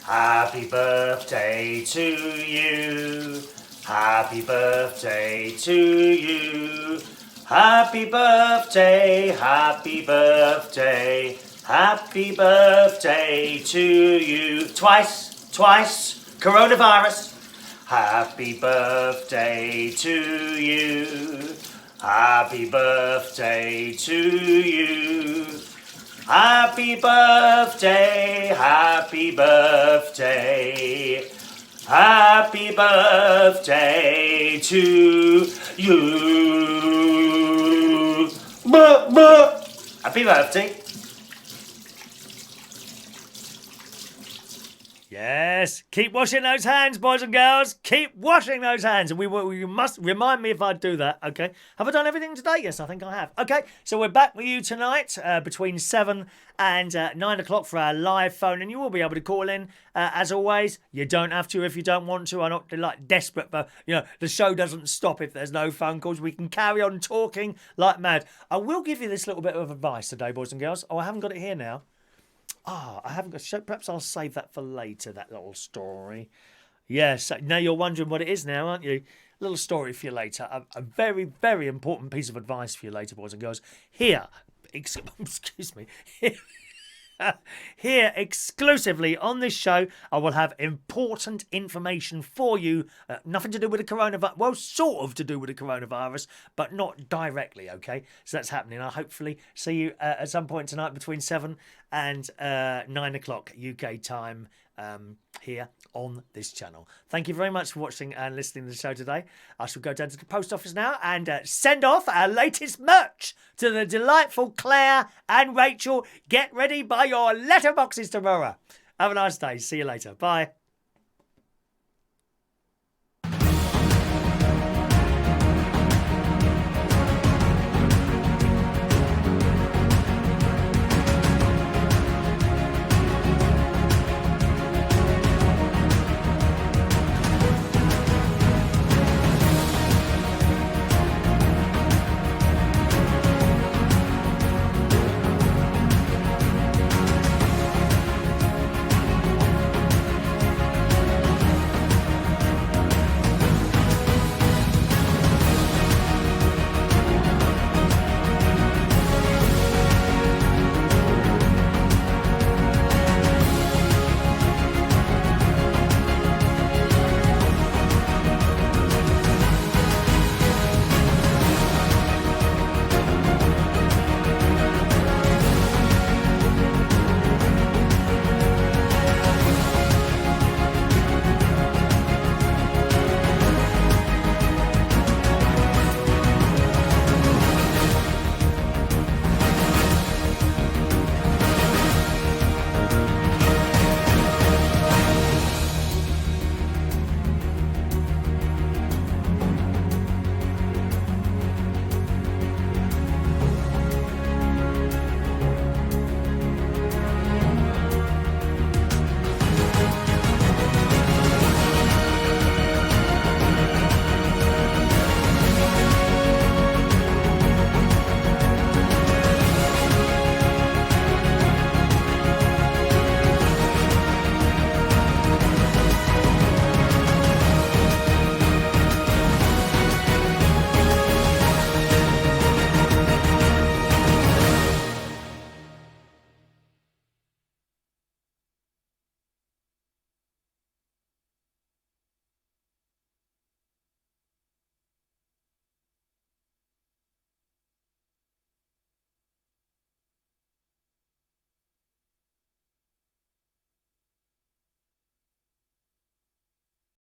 Happy birthday to you. Happy birthday to you. Happy birthday, happy birthday, happy birthday to you. Twice, coronavirus. Happy birthday to you. Happy birthday to you. Happy birthday, happy birthday. Happy birthday to you. Happy birthday. Yes, keep washing those hands, boys and girls. Keep washing those hands. And you must remind me if I do that, okay? Have I done everything today? Yes, I think I have. Okay, so we're back with you tonight between 7 and 9 o'clock for our live phone. And you will be able to call in, as always. You don't have to if you don't want to. I'm not like desperate, but, you know, the show doesn't stop if there's no phone calls. We can carry on talking like mad. I will give you this little bit of advice today, boys and girls. Oh, I haven't got it here now. I haven't got. Perhaps I'll save that for later. That little story. Yes. Now you're wondering what it is now, aren't you? Little story for you later. A very, very important piece of advice for you later, boys and girls. Here, excuse me. Here exclusively on this show, I will have important information for you. Nothing to do with the coronavirus. Well, sort of to do with the coronavirus, but not directly, okay? So that's happening. I'll hopefully see you at some point tonight between 7 and 9 o'clock UK time here on this channel. Thank you very much for watching and listening to the show today. I shall go down to the post office now and send off our latest merch to the delightful Claire and Rachel. Get ready by your letterboxes tomorrow. Have a nice day. See you later. Bye.